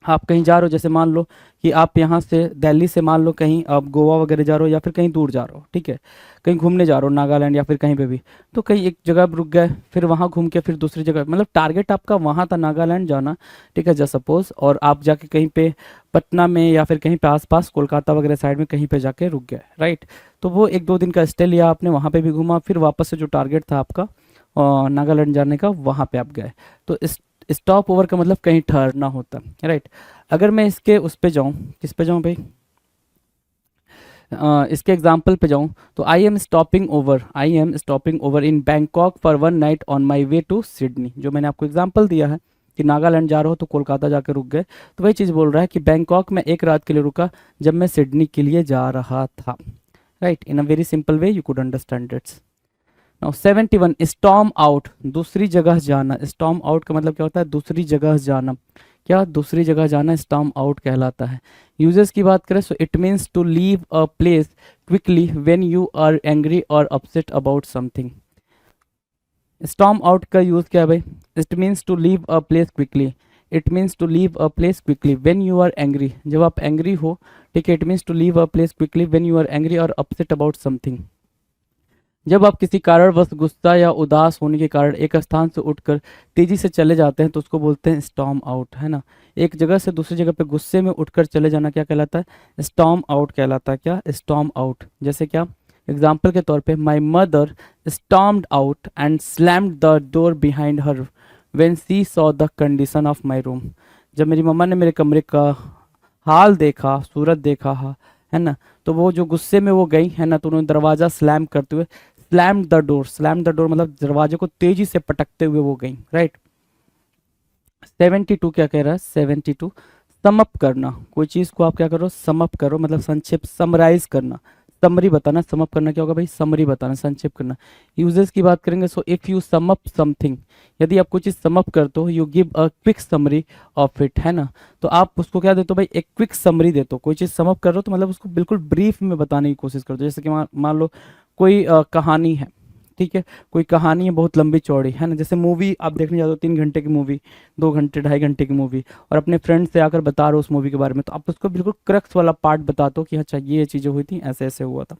आप कहीं जा रहे हो, जैसे मान लो कि आप यहाँ से दिल्ली से मान लो कहीं आप गोवा वगैरह जा रहे हो या फिर कहीं दूर जा रहे हो, ठीक है, कहीं घूमने जा रहे हो नागालैंड या फिर कहीं पे भी, तो कहीं एक जगह पे रुक गए, फिर वहाँ घूम के फिर दूसरी जगह, मतलब टारगेट आपका वहाँ था नागालैंड जाना, ठीक है, जस्ट सपोज, और आप जाके कहीं पे पटना में या फिर कहीं पे आसपास कोलकाता वगैरह साइड में कहीं पे जाके रुक गए, राइट। तो वो 1-2 दिन का स्टे लिया आपने, वहाँ पे भी घूमा, फिर वापस से जो टारगेट था आपका नागालैंड जाने का, वहाँ पे आप गए। तो इस स्टॉप ओवर का मतलब कहीं ठहरना होता है, राइट। अगर मैं इसके उस पे जाऊं, किस पे जाऊं भाई, इसके एग्जाम्पल पे जाऊं, तो I am stopping over in Bangkok for 1 night on my way to Sydney. जो मैंने आपको एग्जाम्पल दिया है कि नागालैंड जा रहे हो तो कोलकाता जाकर रुक गए, तो वही चीज़ बोल रहा है कि बैंकॉक में एक रात के लिए रुका जब मैं सिडनी के लिए जा रहा था, right. In a very simple way you could understand it's. Now 71 storm out, दूसरी जगह जाना। स्टॉर्म आउट का मतलब क्या होता है, दूसरी जगह जाना, क्या, दूसरी जगह जाना स्टॉर्म आउट कहलाता है। यूजेस की बात करें, so it means to leave a place quickly when you are angry और upset about something. Storm out का यूज क्या है भाई, it means to leave a place quickly, it means to leave a place quickly when you are angry, जब आप angry हो, ठीक है, it means to leave a place quickly when you are angry और upset about something. जब आप किसी कारणवश गुस्सा या उदास होने के कारण एक स्थान से उठकर तेजी से चले जाते हैं तो उसको बोलते हैं स्टॉर्म आउट, है ना। एक जगह से दूसरी जगह पे गुस्से में उठकर चले जाना क्या कहलाता है, स्टॉर्म आउट कहलाता है, क्या, स्टॉर्म आउट। जैसे क्या, एग्जाम्पल के तौर पे, my mother stormed out and slammed the door behind her when she saw the condition of my room. जब मेरी मम्मा ने मेरे कमरे का हाल देखा, सूरत देखा, है ना, तो वो जो गुस्से में वो गई, है ना, तो उन्होंने दरवाजा स्लैम करते हुए, स्लैम द डोर मतलब दरवाजे को तेजी से पटकते हुए वो गई, राइट। 72 क्या कह रहा है, 72 समअप करना, कोई चीज को आप क्या करो, समअप करो, मतलब संक्षेप, समराइज करना, समरी बताना, सम अप करना क्या होगा भाई, समरी बताना, संक्षेप करना। यूजेस की बात करेंगे, so if you sum up something, यदि आप कोई चीज सम अप करते हो, you give a quick summary of it, है ना, तो आप उसको क्या देते हो भाई, एक क्विक समरी देते हो। कोई चीज सम अप कर रहे हो तो मतलब उसको बिल्कुल ब्रीफ में बताने की कोशिश करते हो। जैसे कि मान लो कोई कहानी है, ठीक है, कोई कहानी है बहुत लंबी चौड़ी, है ना, जैसे मूवी आप देखने जाते हो 3 घंटे की मूवी, 2 घंटे 2.5 घंटे की मूवी, और अपने फ्रेंड से आकर बता रहे हो उस मूवी के बारे में, तो आप उसको बिल्कुल क्रक्स वाला पार्ट बताते हो कि अच्छा ये चीज़ें हुई थी, ऐसे ऐसे हुआ था,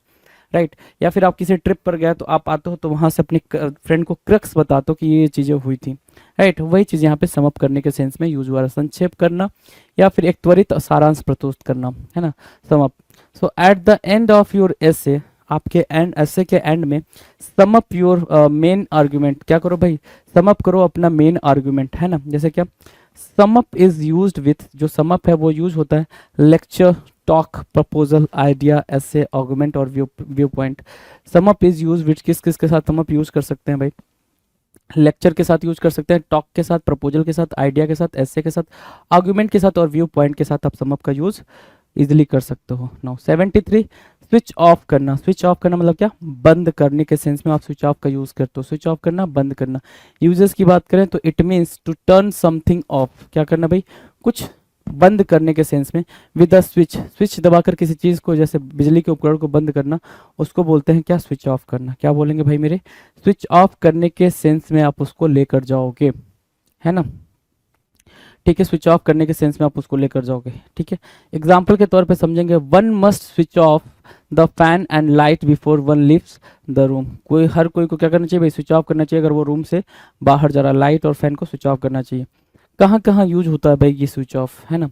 राइट। या फिर आप किसी ट्रिप पर गए तो आप आते हो तो वहां से अपने फ्रेंड को क्रक्स बताते हो कि ये चीज़ें हुई थी, राइट। वही चीज़ यहाँ पे समअप करने के सेंस में यूज हुआ है, संक्षेप करना या फिर एक त्वरित सारांश प्रस्तुत करना, है ना, sum up. So at the end of your एसे, आपके एंड एसे के एंड में sum up your main argument, क्या करो भाई, सम अप करो अपना मेन आर्गुमेंट, है ना। जैसे क्या, sum up is used with, जो सम अप है वो यूज होता है लेक्चर, टॉक, प्रपोजल, आइडिया, एसे, आर्गुमेंट और view point. Sum up is use with, किस किस के साथ सम अप यूज कर सकते हैं भाई, लेक्चर के साथ यूज कर सकते हैं, टॉक के साथ, प्रपोजल के साथ, आइडिया के साथ, एसे के साथ, आर्गुमेंट के साथ और व्यू पॉइंट के साथ आप सम अप का यूज इजिली कर सकते हो। नाउ 73, स्विच ऑफ करना। स्विच ऑफ करना मतलब क्या, बंद करने के सेंस में आप स्विच ऑफ का यूज करते हो। स्विच ऑफ करना, बंद करना। यूजेस की बात करें तो it means to turn something off, क्या करना भाई, कुछ बंद करने के सेंस में। विद अ स्विच, स्विच दबाकर किसी चीज को, जैसे बिजली के उपकरण को बंद करना, उसको बोलते हैं क्या, स्विच ऑफ करना। क्या बोलेंगे भाई मेरे, स्विच ऑफ करने के सेंस में आप उसको लेकर जाओगे, है ना, ठीक है, स्विच ऑफ करने के सेंस में आप उसको लेकर जाओगे, ठीक है। एग्जाम्पल के तौर पे समझेंगे, one must switch off the fan and light before one leaves the room. हर कोई को क्या करना चाहिए भाई, स्विच ऑफ करना चाहिए अगर वो रूम से बाहर जा रहा, लाइट और फैन को स्विच ऑफ करना चाहिए। कहाँ कहाँ यूज होता है भाई ये स्विच ऑफ, है ना,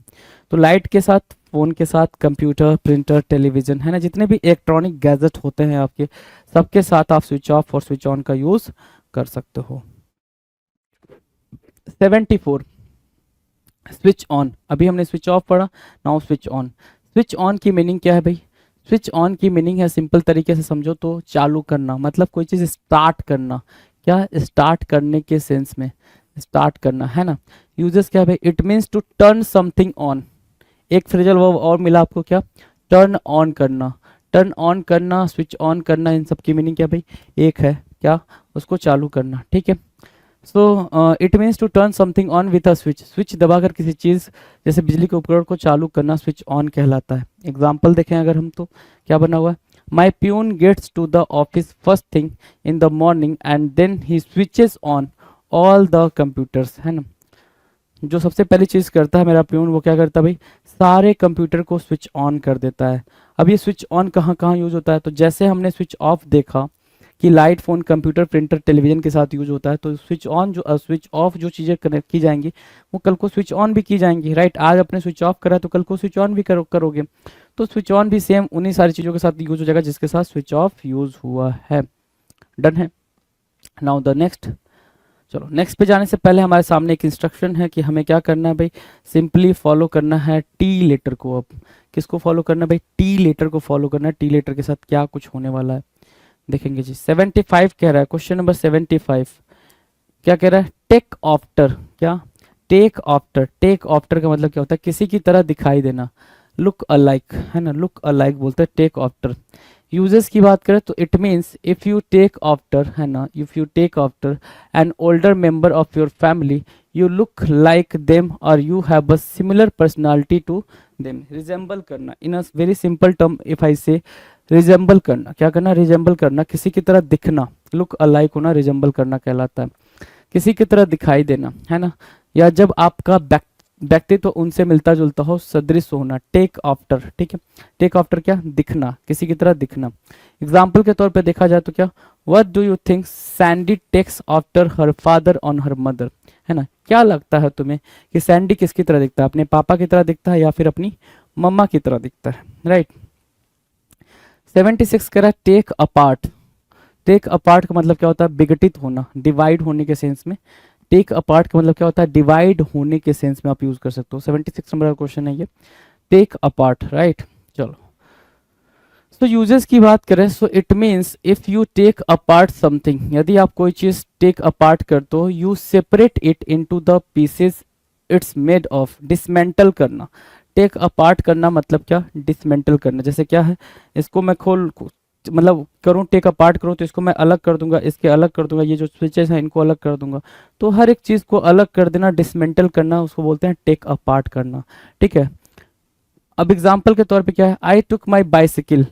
तो लाइट के साथ, फोन के साथ, कंप्यूटर, प्रिंटर, टेलीविजन, है ना, जितने भी इलेक्ट्रॉनिक गैजेट होते हैं आपके, सबके साथ आप स्विच ऑफ और स्विच ऑन का यूज कर सकते हो। 74, स्विच ऑन। अभी हमने स्विच ऑफ पढ़ा, now switch on. Switch on की मीनिंग क्या है भाई, स्विच ऑन की मीनिंग है, सिंपल तरीके से समझो तो चालू करना, मतलब कोई चीज़ स्टार्ट करना, क्या, स्टार्ट करने के सेंस में, स्टार्ट करना, है ना। यूजेस क्या है भाई, it means to turn something on. एक फ्रेजल वर्ब और मिला आपको, क्या, टर्न ऑन करना। टर्न ऑन करना, स्विच ऑन करना, इन सब की मीनिंग क्या भाई, एक है, क्या, उसको चालू करना, ठीक है। So it means to turn something on with a switch. Switch दबाकर किसी चीज़, जैसे बिजली के उपकरण को चालू करना स्विच ऑन कहलाता है। एग्जाम्पल देखें अगर हम तो क्या बना हुआ है, my peon gets to the office first thing in the morning and then he switches on all the computers, है ना। जो सबसे पहली चीज़ करता है मेरा प्यून, वो क्या करता है भाई, सारे कंप्यूटर को स्विच ऑन कर देता है। अब ये स्विच ऑन कहाँ कहाँ यूज होता है, तो जैसे हमने स्विच ऑफ देखा कि light, phone, computer, printer, television के साथ यूज होता है, तो स्विच ऑन जो स्विच ऑफ जो चीज़ें कनेक्ट की जाएंगी वो कल को स्विच ऑन भी की जाएंगी, राइट। आज आपने स्विच ऑफ करा तो कल को स्विच ऑन भी करोगे, तो स्विच ऑन भी सेम उन्हीं सारी चीज़ों के साथ यूज हो जाएगा जिसके साथ स्विच ऑफ यूज हुआ है। डन है। नाउ द नेक्स्ट, चलो नेक्स्ट पे जाने से पहले हमारे सामने एक इंस्ट्रक्शन है कि हमें क्या करना है भाई, सिंपली फॉलो करना है टी लेटर को। अब किसको फॉलो करना है भाई, टी लेटर को फॉलो करना है। टी लेटर के साथ क्या कुछ होने वाला है देखेंगे जी। 75 कह रहा है, क्वेश्चन नंबर 75 क्या कह रहा है, टेक आफ्टर। क्या, टेक आफ्टर। टेक आफ्टर का मतलब क्या होता है, किसी की तरह दिखाई देना, लुक अलाइक, है ना, लुक अलाइक बोलते हैं टेक आफ्टर। यूजेस की बात करें तो it means if you take after, है ना, if you take after an older member of your family, you look like them और you have a similar personality to them. Resemble करना, in a very simple term if I say, resemble करना, क्या करना, resemble करना, किसी की तरह दिखना, लुक अलाइक होना रिजेंबल करना कहलाता है। किसी की तरह दिखाई देना, है ना, या जब आपका व्यक्तित्व उनसे मिलता जुलता हो, सदृश होना, टेक आफ्टर, ठीक है। टेक आफ्टर क्या, दिखना, किसी की तरह दिखना। एग्जाम्पल के तौर पे देखा जाए तो क्या, what do you think Sandy takes after her father on her mother, है ना, क्या लगता है तुम्हें कि सैंडी किसकी तरह दिखता है, अपने पापा की तरह दिखता है या फिर अपनी मम्मा की तरह दिखता है, राइट। 76 कह रहा है टेक अपार्ट। टेक अपार्ट का मतलब क्या होता है, विघटित होना, डिवाइड होने के सेंस में। टेक अपार्ट का मतलब क्या होता है, डिवाइड होने के सेंस में आप यूज कर सकते हो। 76 नंबर का क्वेश्चन है ये, टेक अपार्ट, राइट। चलो, तो यूजेस की बात करें, so it means if you take apart something, यदि आप कोई चीज टेक अपार्ट करते हो, you separate it into the pieces it's made of, dismantle करना। टेक अपार्ट करना मतलब क्या, डिसमेंटल करना। जैसे क्या है, इसको मैं मतलब करूँ, टेक अपार्ट करूँ तो इसको मैं अलग कर दूंगा, इसके अलग कर दूंगा, ये जो स्विचेस हैं इनको अलग कर दूंगा। तो हर एक चीज़ को अलग कर देना, डिसमेंटल करना, उसको बोलते हैं टेक अपार्ट करना। ठीक है, अब एग्जाम्पल के तौर पे क्या है, I took my bicycle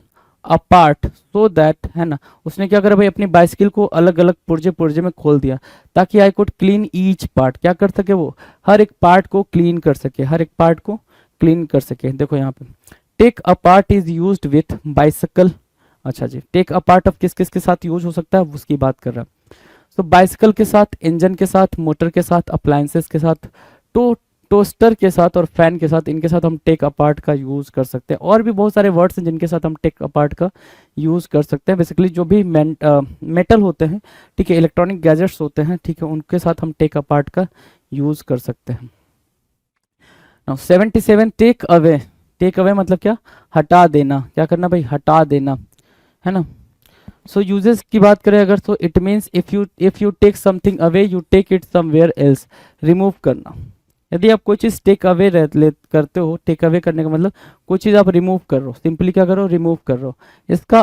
apart so that, है ना, उसने क्या करा भाई, अपनी बाइसिकल को अलग अलग पुर्जे पुर्जे में खोल दिया ताकि I could clean each part, क्या कर सके वो, हर एक पार्ट को क्लीन कर सके, हर एक पार्ट को क्लीन कर सके। देखो यहाँ पे take apart is used with bicycle. अच्छा जी, टेक अपार्ट अब किस किस के साथ यूज हो सकता है उसकी बात कर रहा है। सो बाइसिकल के साथ, इंजन के साथ, मोटर के साथ, अप्लायंसेस के साथ, टोस्टर के साथ और फैन के साथ, इनके साथ हम टेक अपार्ट का यूज कर सकते हैं। और भी बहुत सारे वर्ड्स हैं जिनके साथ हम टेक अपार्ट का यूज कर सकते हैं। बेसिकली जो भी मेटल होते हैं, ठीक है, इलेक्ट्रॉनिक गैजेट्स होते हैं, ठीक है, उनके साथ हम टेक अपार्ट का यूज कर सकते हैं। Now 77, take away. Take away मतलब क्या, हटा देना, क्या करना भाई, हटा देना, है ना। सो यूजेस की बात करें अगर, तो it means if you take something away you take it somewhere else, remove करना। यदि आप कोई चीज़ टेक अवे करते हो, टेक अवे करने का मतलब कोई चीज़ आप रिमूव कर रहे हो, सिंपली क्या करो, रिमूव कर रहे हो। इसका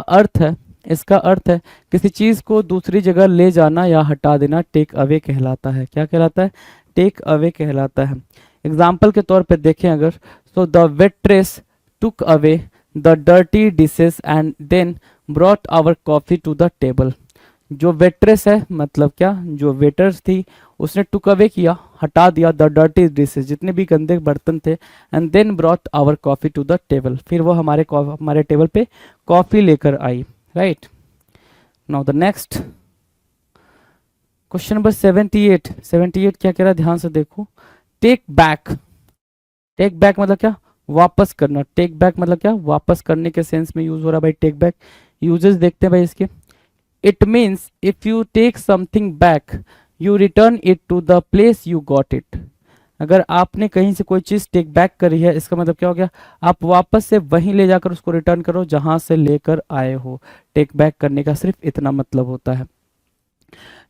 अर्थ है किसी चीज़ को दूसरी जगह ले जाना या हटा देना, टेक अवे कहलाता है। क्या कहलाता है, टेक अवे कहलाता है। एग्जाम्पल के तौर पे देखें अगर, so the waitress took away the dirty dishes and then brought our coffee to the table. जो वेट्रेस है मतलब क्या, जो वेटर्स थी उसने टुक अवे किया, हटा दिया, द डर्टी डिशेस, जितने भी गंदे बर्तन थे, and then brought our coffee to the table, फिर वो हमारे टेबल पे कॉफी लेकर आई। Right, now the next question number 78। 78 क्या कह रहा है, ध्यान से देखो। Take back. टेक बैक मतलब क्या, वापस करना। टेक बैक मतलब क्या, वापस करने के सेंस में यूज हो रहा है भाई टेक बैक। यूजेस देखते हैं भाई इसके। It means if you take something back you return it to the place you got it. अगर आपने कहीं से कोई चीज टेक बैक करी है, इसका मतलब क्या हो गया, आप वापस से वहीं ले जाकर उसको रिटर्न करो जहां से लेकर आए हो। टेक बैक करने का सिर्फ इतना मतलब होता है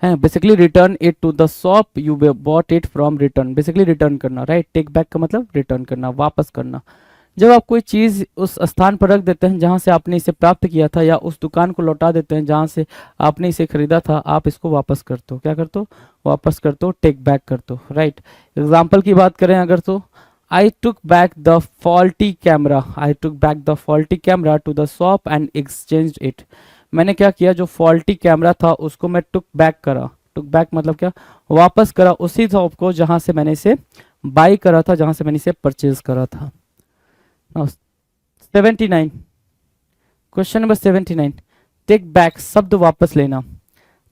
basically return it to the shop you bought it from, return basically return करना। राइट, टेक बैक का मतलब रिटर्न करना, वापस करना। जब आप कोई चीज़ उस स्थान पर रख देते हैं जहां से आपने इसे प्राप्त किया था, या उस दुकान को लौटा देते हैं जहां से आपने इसे खरीदा था, आप इसको वापस करते हो। क्या करते हो, वापस करते हो, टेक बैक करते हो। राइट, एग्जाम्पल की बात करें अगर, तो I took back the faulty camera, I took back the faulty camera to the shop and exchange it. मैंने क्या किया, जो फॉल्टी कैमरा था उसको मैं टुक बैक करा। टुक बैक मतलब क्या, वापस करा उसी शॉप को जहां से मैंने इसे बाई करा था, जहां से मैंने इसे परचेज करा था। 79, क्वेश्चन नंबर 79, टेक बैक, शब्द वापस लेना।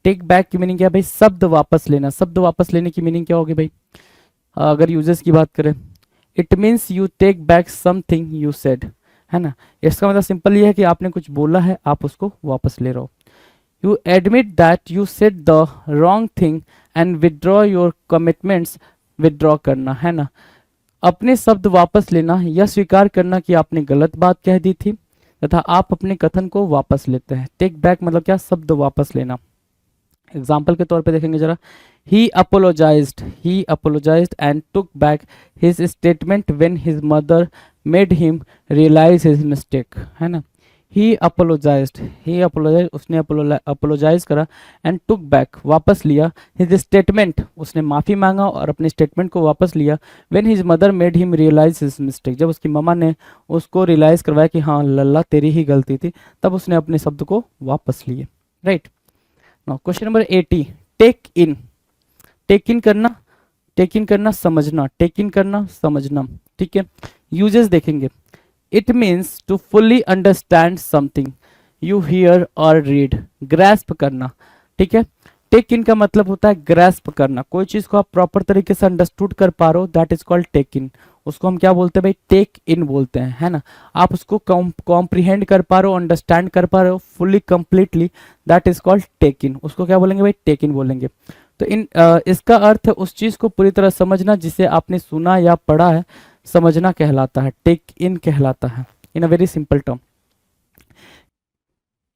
टेक बैक की मीनिंग क्या है भाई, शब्द वापस लेना। शब्द वापस लेने की मीनिंग क्या होगी भाई, अगर यूजर्स की बात करें, it means you take back something you said, है ना। इसका मतलब सिंपल ये है कि आपने कुछ बोला है, आप उसको वापस ले रहे हो। You admit that you said the wrong thing and withdraw your commitments, withdraw करना, है ना। अपने शब्द वापस लेना, यह स्वीकार करना कि आपने गलत बात कह दी थी तथा आप अपने कथन को वापस लेते हैं। टेक बैक मतलब क्या, शब्द वापस लेना। एग्जाम्पल के तौर पे देखेंगे जरा, he apologized and took back his statement when his mother made him realize his mistake, है ना। ही अपोलोजाइज्ड, उसने अपोलोजाइज करा, एंड टुक बैक, वापस लिया, हिज स्टेटमेंट, उसने माफ़ी मांगा और अपने स्टेटमेंट को वापस लिया, when his mother made him realize his mistake, जब उसकी मम्मा ने उसको रियलाइज करवाया कि हाँ लल्ला तेरी ही गलती थी, तब उसने अपने शब्द को वापस लिए। Right, now question number 80, take in. Take in करना, टेक इन करना समझना, टेक इन करना समझना, ठीक है। यूजेस देखेंगे, it means to fully understand something you hear or read, grasp करना, ठीक है। टेक इन का मतलब होता है ग्रैस्प करना, कोई चीज को आप प्रॉपर तरीके से अंडरस्टूड कर पा रहे हो, that is called take in. उसको हम क्या बोलते हैं भाई, टेक इन बोलते हैं, है ना। आप उसको कॉम्प्रिहेंड कर पा रहे हो, अंडरस्टैंड कर पा रहे हो fully completely, that is called take in. उसको क्या बोलेंगे भाई, टेक इन बोलेंगे। तो इसका अर्थ है उस चीज को पूरी तरह समझना जिसे आपने सुना या पढ़ा है, समझना कहलाता है, टेक इन कहलाता है, in a very simple term.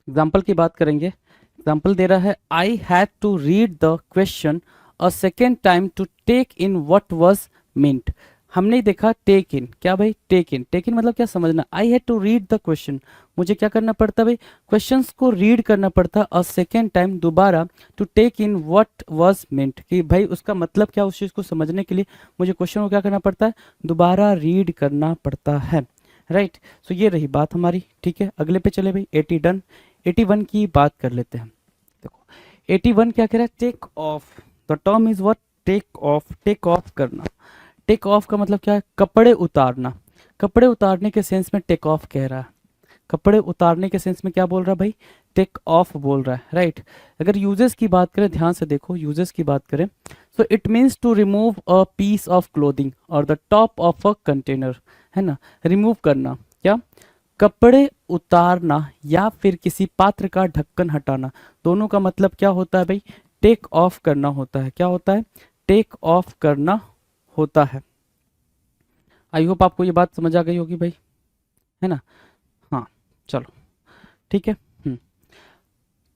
Example की बात करेंगे, एग्जाम्पल दे रहा है, I had to read the question a second time to take in what was meant. हमने देखा टेक इन, क्या भाई टेक इन, टेक इन मतलब क्या समझना, I had to read the question, मुझे क्या करना पड़ता भाई, क्वेश्चंस को रीड करना पड़ता अ सेकेंड टाइम दोबारा, to take in what was meant, कि भाई उसका मतलब क्या, उस चीज़ को समझने के लिए मुझे क्वेश्चन को क्या करना पड़ता है, दोबारा रीड करना पड़ता है, राइट। सो ये रही बात हमारी, ठीक है। अगले पे चले भाई, 80 डन। 81 की बात कर लेते हैं। देखो 81 क्या कह रहा है, take off, the term is what, take off, take off करना। टेक ऑफ का मतलब क्या है, कपड़े उतारना, कपड़े उतारने के सेंस में टेक ऑफ कह रहा है, कपड़े उतारने के सेंस में क्या बोल रहा है भाई, टेक ऑफ बोल रहा है, राइट। अगर यूजेस की बात करें, ध्यान से देखो, यूजेस की बात करें, so it means to remove a piece of clothing और the top of a container, है ना, रिमूव करना, क्या, कपड़े उतारना या फिर किसी पात्र का ढक्कन हटाना, दोनों का मतलब क्या होता है भाई, टेक ऑफ करना होता है, क्या होता है, टेक ऑफ करना होता है। आई होप आपको ये बात समझ आ गई होगी भाई, है ना। हाँ चलो ठीक है।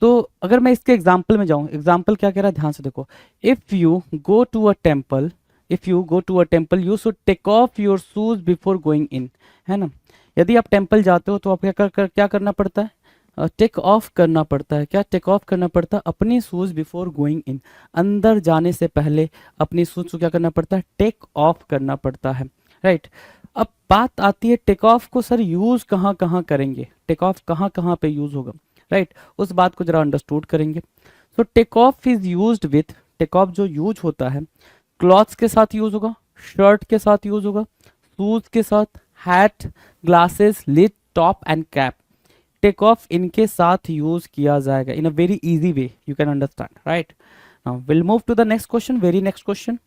तो अगर मैं इसके एग्जाम्पल में जाऊं, एग्जाम्पल क्या कह रहा है, ध्यान से देखो, if you go to a temple, if you go to a temple you should take off your shoes before going in, है ना। यदि आप टेम्पल जाते हो तो आप क्या करना पड़ता है, टेक ऑफ करना पड़ता है, क्या टेक ऑफ करना पड़ता है, अपनी शूज बिफोर गोइंग इन, अंदर जाने से पहले अपनी शूज को क्या करना पड़ता है, टेक ऑफ करना पड़ता है, राइट। अब बात आती है टेक ऑफ को सर यूज कहाँ कहाँ करेंगे, टेक ऑफ कहाँ कहाँ पे यूज होगा, राइट, उस बात को जरा अंडरस्टूड करेंगे। So take off is used with, take off जो यूज होता है, क्लॉथ्स के साथ यूज होगा, शर्ट के साथ यूज होगा, शूज के साथ, hat, glasses, lid, top and cap, take off इनके साथ यूज किया जाएगा in a very easy way, you can understand, right. Now will move to the next question, very next question.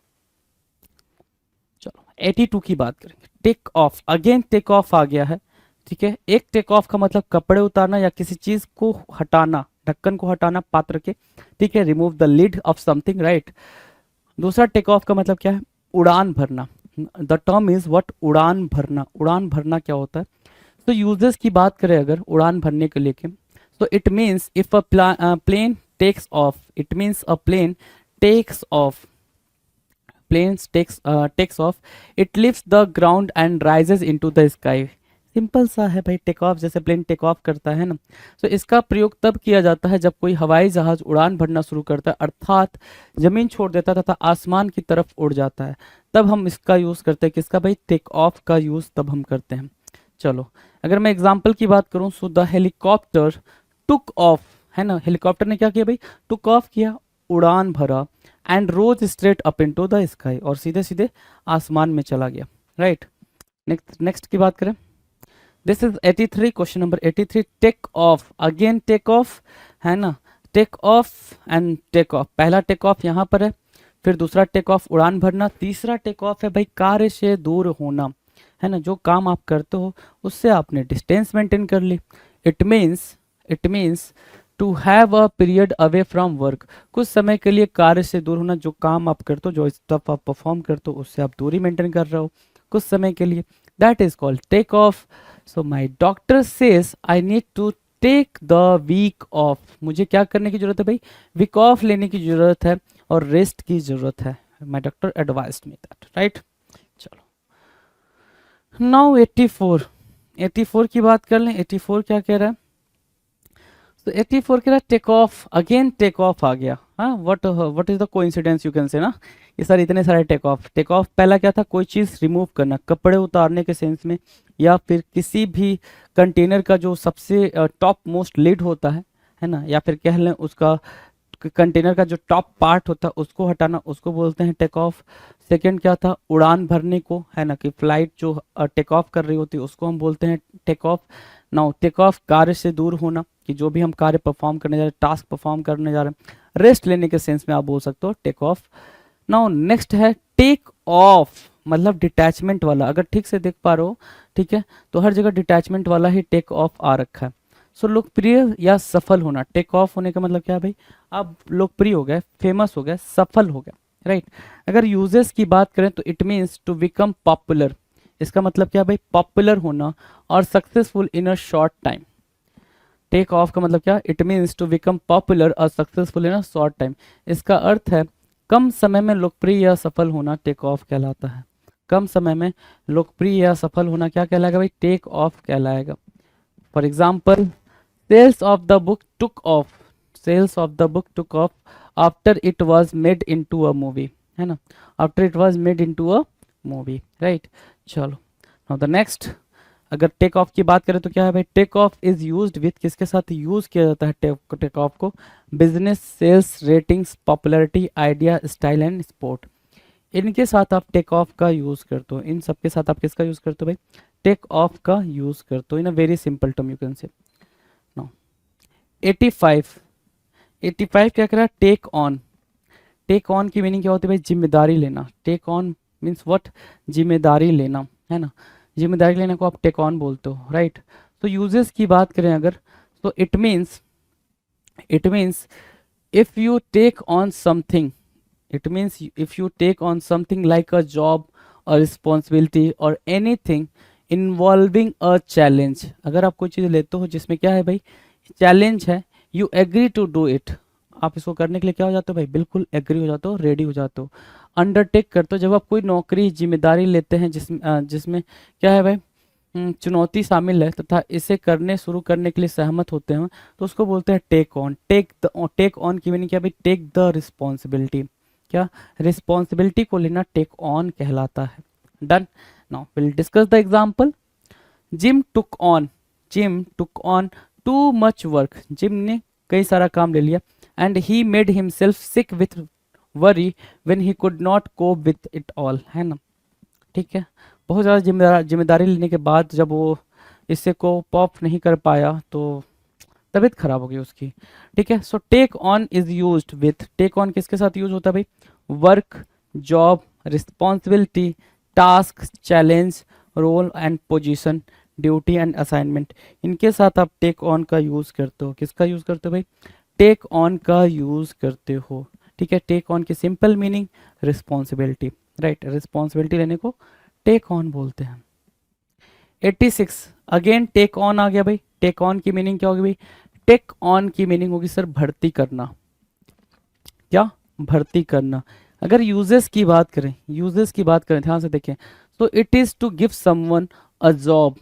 चलो 82 की बात करेंगे, take off, again take off आ गया है, ठीक है। एक टेक ऑफ का मतलब कपड़े उतारना या किसी चीज को हटाना, ढक्कन को हटाना पात्र के, ठीक है, remove the lid off something, right. दूसरा टेक ऑफ का मतलब क्या है, उड़ान भरना, द टर्म इज व्हाट, उड़ान भरना, उड़ान भरना क्या होता है। तो यूजेस की बात करें अगर उड़ान भरने को लेके, तो it means if a plane takes off, it means a plane takes off, planes takes off, it leaves the ground and rises into the sky। Simple सा है भाई, टेक ऑफ जैसे प्लेन टेक ऑफ करता है ना, तो इसका प्रयोग तब किया जाता है जब कोई हवाई जहाज उड़ान भरना शुरू करता है, अर्थात जमीन छोड़ देता है तथा आसमान की तरफ उड़ जाता है, तब हम इसका यूज करते हैं, किसका भाई, टेक ऑफ का यूज तब हम करते हैं। चलो अगर मैं एग्जाम्पल की बात करूं, so the helicopter took off, है ना, हेलीकॉप्टर ने क्या किया भाई, टुक ऑफ किया, उड़ान भरा, and rose straight up into the sky, और सीधे सीधे आसमान में चला गया, राइट। नेक्स्ट नेक्स्ट की बात करें, this is 83, question number 83, take off, again take off, है ना, take off and take off, पहला टेक ऑफ यहाँ पर है, फिर दूसरा टेक ऑफ उड़ान भरना, तीसरा टेक ऑफ है भाई कार्य से दूर होना, है ना, जो काम आप करते हो उससे आपने डिस्टेंस मेंटेन कर ली। It means to have a period away from work, कुछ समय के लिए कार्य से दूर होना, जो काम आप करते हो, जो स्टफ आप परफॉर्म करते हो उससे आप दूरी मेंटेन कर रहे हो कुछ समय के लिए, that is called take off. So my doctor says I need to take the week off, मुझे क्या करने की जरूरत है भाई, वीक ऑफ लेने की जरूरत है और रेस्ट की जरूरत है, माई doctor advised me that, right. चलो नाउ 84 की बात कर लें, 84 क्या कह रहा है, तो 84 कह रहा है take off, again take off आ गया, हाँ, what is the coincidence you can say ना, ये सारे इतने सारे टेक ऑफ पहला क्या था, कोई चीज रिमूव करना, कपड़े उतारने के सेंस में, या फिर किसी भी कंटेनर का जो सबसे टॉप मोस्ट लिड होता है ना, या फिर कह लें उसका कंटेनर का जो टॉप पार्ट होता है उसको हटाना, उसको बोलते हैं टेक ऑफ। सेकेंड क्या था, उड़ान भरने को, है ना, कि फ्लाइट जो टेक ऑफ कर रही होती है उसको हम बोलते हैं take off. Now take off कार्य से दूर होना, कि जो भी हम कार्य परफॉर्म करने जा रहे हैं, टास्क परफॉर्म करने जा रहे हैं, रेस्ट लेने के सेंस में आप बोल सकते हो टेक ऑफ। नाउ नेक्स्ट है टेक ऑफ, मतलब डिटैचमेंट वाला, अगर ठीक से देख पा रहे हो, ठीक है, तो हर जगह डिटैचमेंट वाला ही टेक ऑफ आ रखा है। सो लोकप्रिय या सफल होना, टेक ऑफ होने का मतलब क्या है भाई, अब लोकप्रिय हो गया, फेमस हो गया, सफल हो गया, राइट। अगर यूजेस की बात करें तो it means to become popular, इसका मतलब क्या है भाई, पॉपुलर होना और successful in a short time. Take off का मतलब क्या, it means to become popular और successful in a short time, इसका अर्थ है कम समय में लोकप्रिय या सफल होना टेक ऑफ कहलाता है। कम समय में लोकप्रिय या सफल होना क्या कहलाएगा भाई? टेक ऑफ कहलाएगा। For example, sales of the book took off, sales of the book took off after it was made into a movie, है ना, after it was made into a movie, right. चलो now the next, अगर take off की बात करें तो क्या है भाई? Take off is used with, किसके साथ यूज किया जाता है टेक ऑफ को? Business, sales, ratings, popularity, idea, style and sport, इनके साथ आप टेक ऑफ का यूज करते हो। इन सब के साथ आप किसका यूज करते हो भाई? टेक ऑफ का यूज करते हो in a very simple term you can say. Now 85, 85 क्या कह रहा है? Take on. टेक ऑन की मीनिंग क्या होती है भाई? जिम्मेदारी लेना। Take on means what? जिम्मेदारी लेना, है ना, जिम्मेदारी लेने को आप टेक ऑन बोलते हो, राइट। तो यूजेस की बात करें अगर, तो it means if you take on something, it means if you take on something like a job or responsibility or anything involving a challenge, अगर आप कोई चीज़ लेते हो जिसमें क्या है भाई? चैलेंज है, you agree to do it, आप इसको करने के लिए क्या हो जाते हो भाई? बिल्कुल एग्री हो जाते हो, रेडी हो जाते हो। अंडरटेक करते हो, जब आप कोई नौकरी जिम्मेदारी लेते हैं जिसमें क्या है भाई? चुनौती शामिल है तथा इसे करने शुरू करने के लिए सहमत होते हैं, तो उसको बोलते हैं टेक ऑन। टेक ऑन की मीनिंग क्या भाई? टेक द रिस्पॉन्सिबिलिटी, क्या रिस्पॉन्सिबिलिटी को लेना टेक ऑन कहलाता है। Done. Now will discuss the example. Jim took on too much work, Jim ने कई सारा काम ले लिया, and he made himself sick with worry when he could not cope with it all, है ना, ठीक है। बहुत ज़्यादा जिम्मेदारी लेने के बाद जब वो इससे को पॉप नहीं कर पाया तो तबीयत खराब हो गई उसकी, ठीक है। So take on is used with, take on किसके साथ यूज होता है भाई? Work, job, responsibility, task, challenge, role and position, duty and assignment, इनके साथ आप टेक ऑन का यूज करते हो। किसका यूज करते हो भाई? टेक ऑन का यूज करते हो, ठीक है। टेक ऑन की simple meaning responsibility, right, responsibility लेने को टेक ऑन बोलते हैं। 86, अगेन टेक ऑन आ गया भाई। टेक ऑन की मीनिंग क्या होगी भाई? टेक ऑन की मीनिंग होगी सर भर्ती करना, क्या? भर्ती करना। अगर यूजेस की बात करें, यूजेस की बात करें, ध्यान से देखें, तो it is to give someone a job,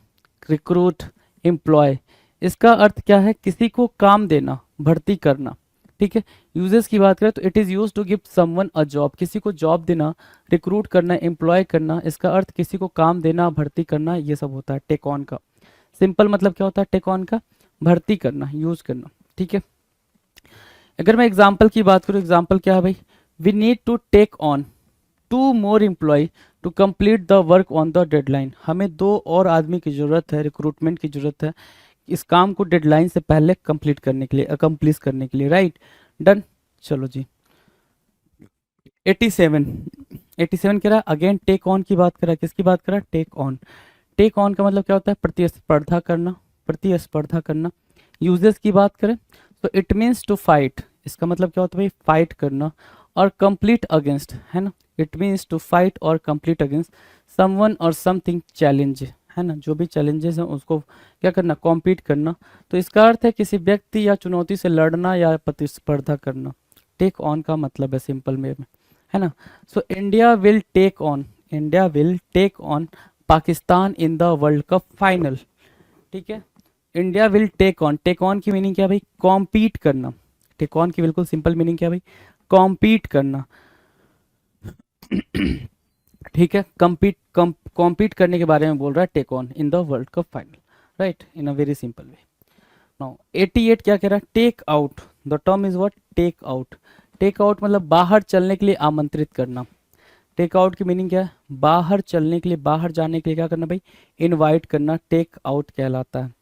recruit, employ, इसका अर्थ क्या है? किसी को काम देना, भर्ती करना, ठीक है। यूजेस की बात करें तो it is use to give someone a job, किसी को जॉब देना, रिक्रूट करना, एम्प्लॉय करना, इसका अर्थ किसी को काम देना, भर्ती करना, ये सब होता है टेक ऑन का। सिंपल मतलब क्या होता है टेक ऑन का? भर्ती करना, यूज करना, ठीक है। अगर मैं एग्जाम्पल की बात करूँ, एग्जाम्पल क्या है भाई? We need to take on 2 more employ to complete the work on the deadline, हमें 2 और आदमी की जरूरत है, रिक्रूटमेंट की जरूरत है इस काम को डेडलाइन से पहले कंप्लीट करने के लिए, अकम्प्लिश करने के लिए, राइट। डन। चलो जी 87, 87 कह रहा है अगेन टेक ऑन की बात कर रहा है। किसकी बात कर रहा है? Take on. टेक ऑन का मतलब क्या होता है? प्रतिस्पर्धा करना, प्रतिस्पर्धा करना। यूजेस की बात करें तो इट मीन्स टू फाइट, इसका मतलब क्या होता है भाई? फाइट करना। और कंप्लीट अगेंस्ट, है ना, इट मीन्स टू फाइट और कंप्लीट अगेंस्ट समवन और समथिंग चैलेंज, है ना, जो भी चैलेंजेस हैं उसको क्या करना? कॉम्पीट करना। तो इसका अर्थ है किसी व्यक्ति या चुनौती से लड़ना या प्रतिस्पर्धा करना। टेक ऑन का मतलब है सिंपल में, है ना। So India will take on, India will take on Pakistan in the world cup final, ठीक है। इंडिया विल टेक ऑन की मीनिंग क्या भाई? कॉम्पीट करना। टेक ऑन की बिल्कुल सिंपल मीनिंग क्या भाई? कॉम्पीट करना, ठीक है। कॉम्पीट करने के बारे में बोल रहा है take on in the world cup final, right, in a very simple way. Now 88 क्या कह रहा है? Take out, the term is what? Take out. Take out मतलब बाहर चलने के लिए आमंत्रित करना। टेक आउट की मीनिंग क्या है? बाहर चलने के लिए, बाहर जाने के लिए क्या करना भाई? इनवाइट करना, टेक आउट कहलाता है।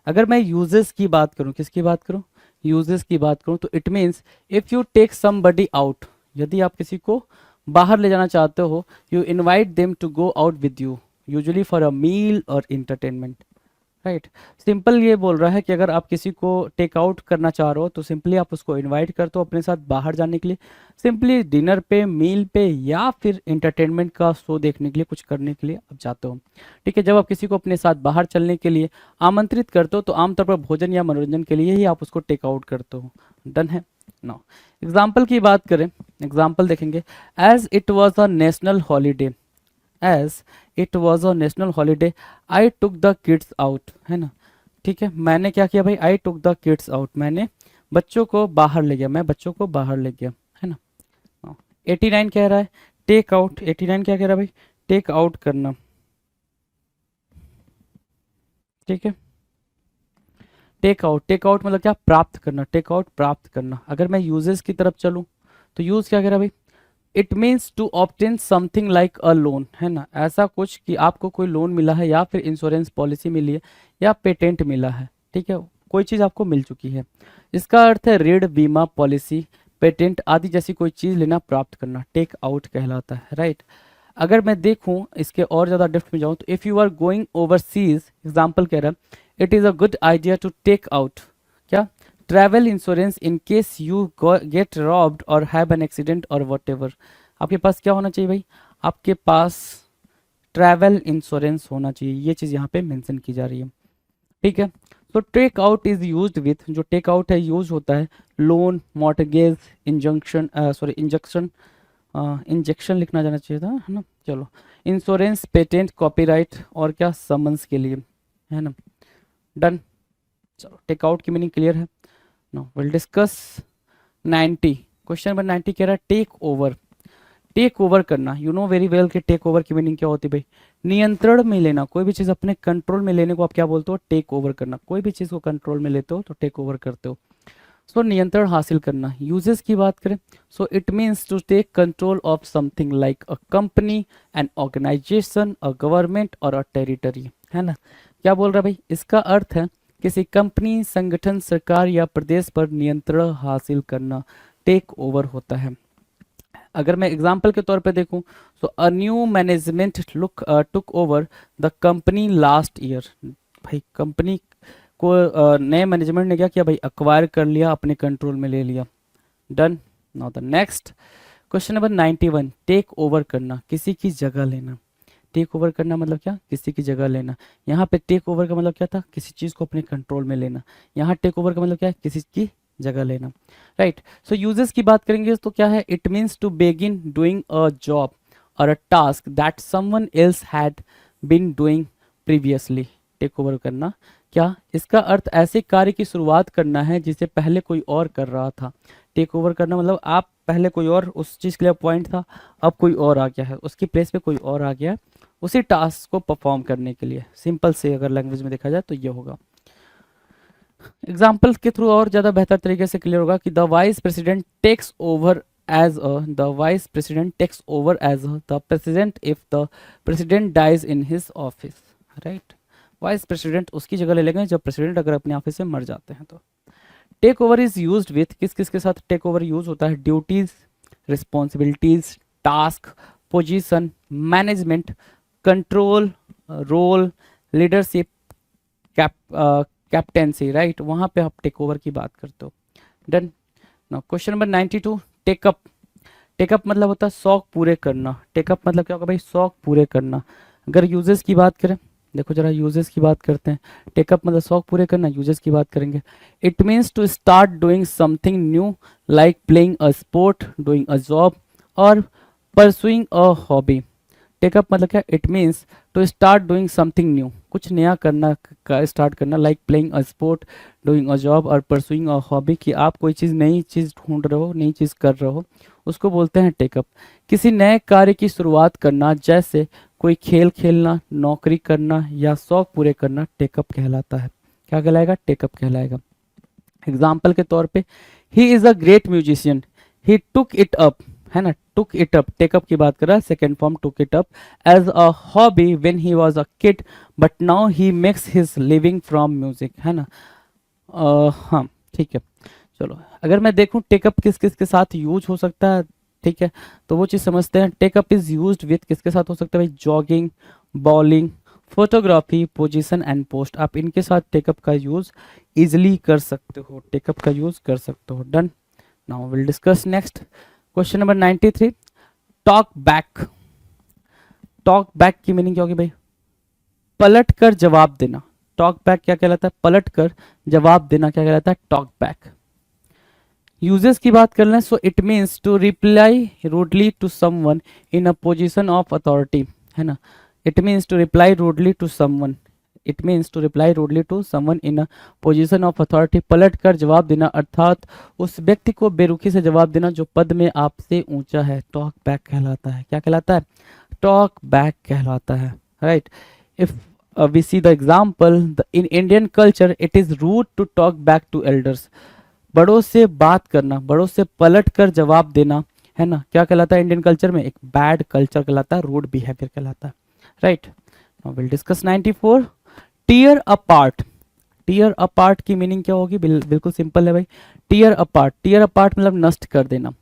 अगर मैं यूजेस की बात करूं, किसकी बात करूं? यूजेस की बात करूं तो it means if you take somebody out, यदि आप किसी को बाहर ले जाना चाहते हो, you invite them to go out with you, usually for a meal और इंटरटेनमेंट, राइट। सिंपल ये बोल रहा है कि अगर आप किसी को टेक आउट करना चाह रहे हो तो सिंपली आप उसको इनवाइट करते हो अपने साथ बाहर जाने के लिए, सिंपली डिनर पे, मील पे, या फिर इंटरटेनमेंट का शो देखने के लिए, कुछ करने के लिए आप जाते हो, ठीक है। जब आप किसी को अपने साथ बाहर चलने के लिए आमंत्रित करते हो तो आमतौर पर भोजन या मनोरंजन के लिए ही आप उसको टेक आउट करते हो। डन है। नो एग्जाम्पल की बात करें, एग्जाम्पल देखेंगे। As it was a national holiday, as it was a national holiday I took the kids out, है ना। ठीक है, मैंने क्या किया भाई, I took the kids out, मैंने बच्चों को बाहर ले गया, मैं बच्चों को बाहर ले गया, है ना। 89 कह रहा है टेक आउट, 89 क्या कह रहा है भाई, टेक आउट करना। ठीक है, टेक आउट मतलब क्या, प्राप्त करना, टेक आउट प्राप्त करना। अगर मैं यूजेस की तरफ चलूं तो यूज क्या कह रहा है भाई, it means to obtain something like a loan, है ना, ऐसा कुछ कि आपको कोई लोन मिला है या फिर इंश्योरेंस पॉलिसी मिली है या पेटेंट मिला है। ठीक है, कोई चीज़ आपको मिल चुकी है। इसका अर्थ है ऋण, बीमा, पॉलिसी, पेटेंट आदि जैसी कोई चीज़ लेना, प्राप्त करना, टेक आउट कहलाता है, राइट। अगर मैं देखूं इसके और ज़्यादा डेप्थ में जाऊं तो if you are going overseas, example कह रहा है it is a good idea to take out क्या, travel insurance in case you get robbed और हैव एन एक्सीडेंट और वट एवर। आपके पास क्या होना चाहिए भाई, आपके पास ट्रैवल इंश्योरेंस होना चाहिए, ये चीज़ यहाँ पे मेंशन की जा रही है। ठीक है, तो take out is used with, जो टेक आउट है यूज होता है loan, mortgage, injunction, sorry injection, injection लिखना जाना चाहिए था, है ना, चलो, इंश्योरेंस, पेटेंट, कॉपीराइट और क्या, समन्स के लिए, है ना। डन, चलो टेक आउट की मीनिंग क्लियर है। Now will discuss 90, question number 90 कह रहा है टेक ओवर। टेक ओवर करना, यू नो वेरी वेल कि टेक ओवर की मीनिंग क्या होती है भाई, नियंत्रण में लेना, कोई भी चीज़ अपने कंट्रोल में लेने को आप क्या बोलते हो, टेक ओवर करना। कोई भी चीज़ को कंट्रोल में लेते हो तो टेक ओवर करते हो। सो नियंत्रण हासिल करना। यूजेस की बात करें so it means to take control of something like a company, an organization, a government और अ टेरिटरी, है ना। क्या बोल रहा है भाई, इसका अर्थ है किसी कंपनी, संगठन, सरकार या प्रदेश पर नियंत्रण हासिल करना, टेक ओवर होता है। अगर मैं एग्जाम्पल के तौर पे देखूं तो a new management took over the company last year, भाई कंपनी को नए मैनेजमेंट ने क्या किया भाई, अक्वायर कर लिया, अपने कंट्रोल में ले लिया। Done, now the next question number 91, take over करना, किसी की जगह लेना। टेक ओवर करना मतलब क्या, किसी की जगह लेना। यहाँ पे टेक ओवर का मतलब क्या था, किसी चीज़ को अपने कंट्रोल में लेना। यहाँ टेक ओवर का मतलब क्या है, किसी की जगह लेना, राइट। सो यूजेस की बात करेंगे तो क्या है, it means to begin doing a job और a task that someone else had been doing previously. Take over करना क्या, इसका अर्थ ऐसे कार्य की शुरुआत करना है जिसे पहले कोई और कर रहा था। टेक ओवर करना मतलब आप पहले कोई और उस चीज़ के लिए अपॉइंट था, अब कोई और आ गया है, उसकी प्लेस पे कोई और आ गया है उसी टास्क को परफॉर्म करने के लिए। सिंपल से अगर लैंग्वेज में देखा जाए तो ये होगा। एग्जाम्पल के थ्रू और ज़्यादा बेहतर तरीके से क्लियर होगा कि the vice president takes over as a, the vice president takes over as a the president if the president dies in his office, right. Vice president उसकी जगह ले लेंगे जब प्रेसिडेंट अगर अपने ऑफिस से मर जाते हैं तो। Take over is used with, किस किस के साथ टेक ओवर यूज होता है, duties, responsibilities, task, position, management, control, role, leadership, cap captaincy, right, वहां पे आप टेक ओवर की बात करते हो। Done, now question number 92, take up. Take up मतलब होता है शौक पूरे करना। टेकअप मतलब क्या होगा भाई, शौक पूरे करना। अगर यूजेस की बात करें, देखो जरा यूजेस की बात करते हैं। टेकअप मतलब शौक पूरे करना, यूजेस की बात करेंगे it means to start doing something new like playing a sport, doing a job और परसुइंग अ हॉबी। टेकअप मतलब क्या, it means to start doing something new, कुछ नया करना का स्टार्ट करना, like playing a sport, doing a job और pursuing a hobby, कि आप कोई चीज़ नई चीज़ ढूंढ रहे हो, नई चीज़ कर रहे हो, उसको बोलते हैं टेकअप। किसी नए कार्य की शुरुआत करना जैसे कोई खेल खेलना, नौकरी करना या शौक पूरे करना, टेकअप कहलाता है। क्या कहलाएगा, टेकअप कहलाएगा। एग्जाम्पल के तौर पे he is a great musician, he took it up, है ना, टुक इट अप, टेकअप की बात कर रहा है, second form took it up as a hobby when he was a kid but now he makes his living from music, है ना। हाँ, ठीक है, चलो अगर मैं देखूं टेकअप किस किस के साथ यूज हो सकता है, ठीक है, तो वो चीज़ समझते हैं। टेकअप इज यूज्ड विथ, किसके साथ हो सकता है भाई, jogging, bowling, photography, position and post, आप इनके साथ टेकअप का यूज इजिली कर सकते हो, टेकअप का यूज कर सकते हो। Done, now will discuss next question number 93, talk back. Talk back की मीनिंग क्या होगी भाई, पलट कर जवाब देना। टॉक बैक क्या कहलाता है, पलट कर जवाब देना क्या कहलाता है, टॉक बैक। यूजेस की बात कर लें so it means to reply rudely to someone in a position of authority, है ना। It means to reply rudely to someone, it means to reply rudely to someone in a position of authority, पलट कर जवाब देना अर्थात उस व्यक्ति को बेरुखी से जवाब देना जो पद में आपसे ऊंचा है, टॉक बैक कहलाता है। क्या कहलाता है? टॉक बैक कहलाता है, right. If we see the example, in Indian culture it is rude to talk back to elders, बड़ों से बात करना, बड़ों से पलट कर जवाब देना, है ना, क्या कहलाता है इंडियन कल्चर में? एक बैड कल्चर कहलाता है, रूड बिहेवियर कहलाता है, right. Now will discuss 94 tear apart. Tear apart की मीनिंग क्या होगी? बिल्कुल सिंपल है भाई। टीयर अपार्ट, टीयर अपार्ट मतलब नष्ट कर देना,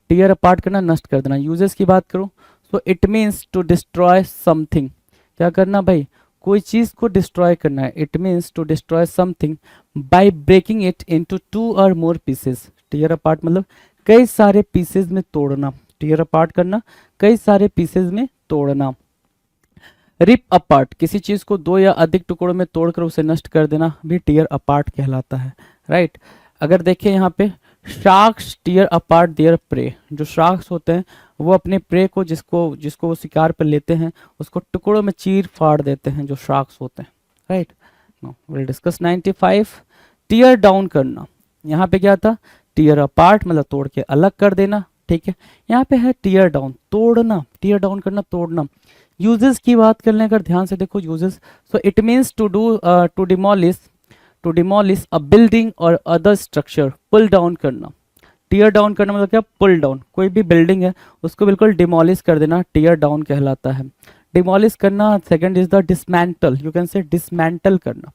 टीयर अपार्ट करना, नष्ट कर देना। यूजेस की बात करूं तो it means to destroy something, क्या करना भाई? कोई चीज को डिस्ट्रॉय करना है। It means to destroy something by breaking it into 2 और मोर पीसेस। टीयर अपार्ट मतलब कई सारे पीसेस में तोड़ना, टीयर अपार्ट करना, कई सारे पीसेस में तोड़ना। रिप अपार्ट, किसी चीज को 2 या अधिक टुकड़ों में तोड़कर उसे नष्ट कर देना भी टीयर अपार्ट कहलाता है, राइट। अगर देखें यहाँ पे sharks tear apart their prey, जो शार्क्स होते हैं वो अपने प्रे को, जिसको वो शिकार पर लेते हैं, उसको टुकड़ों में चीर फाड़ देते हैं, जो शार्क्स होते हैं, right. Will discuss 95 tear down करना। यहाँ पे क्या था? टीयर अपार्ट मतलब तोड़ के अलग कर देना, ठीक है। यहाँ पे है टीयर डाउन, तोड़ना, टीयर डाउन करना, तोड़ना। यूजेस की बात कर लें अगर ध्यान से देखो usages, so it means to demolish a building और अदर स्ट्रक्चर, पुल डाउन करना। टीयर डाउन करना मतलब क्या? पुल डाउन, कोई भी बिल्डिंग है उसको बिल्कुल डिमोलिश कर देना, टीयर डाउन कहलाता है। डिमोलिश करना। Second is the dismantle, you can से डिसमेंटल करना,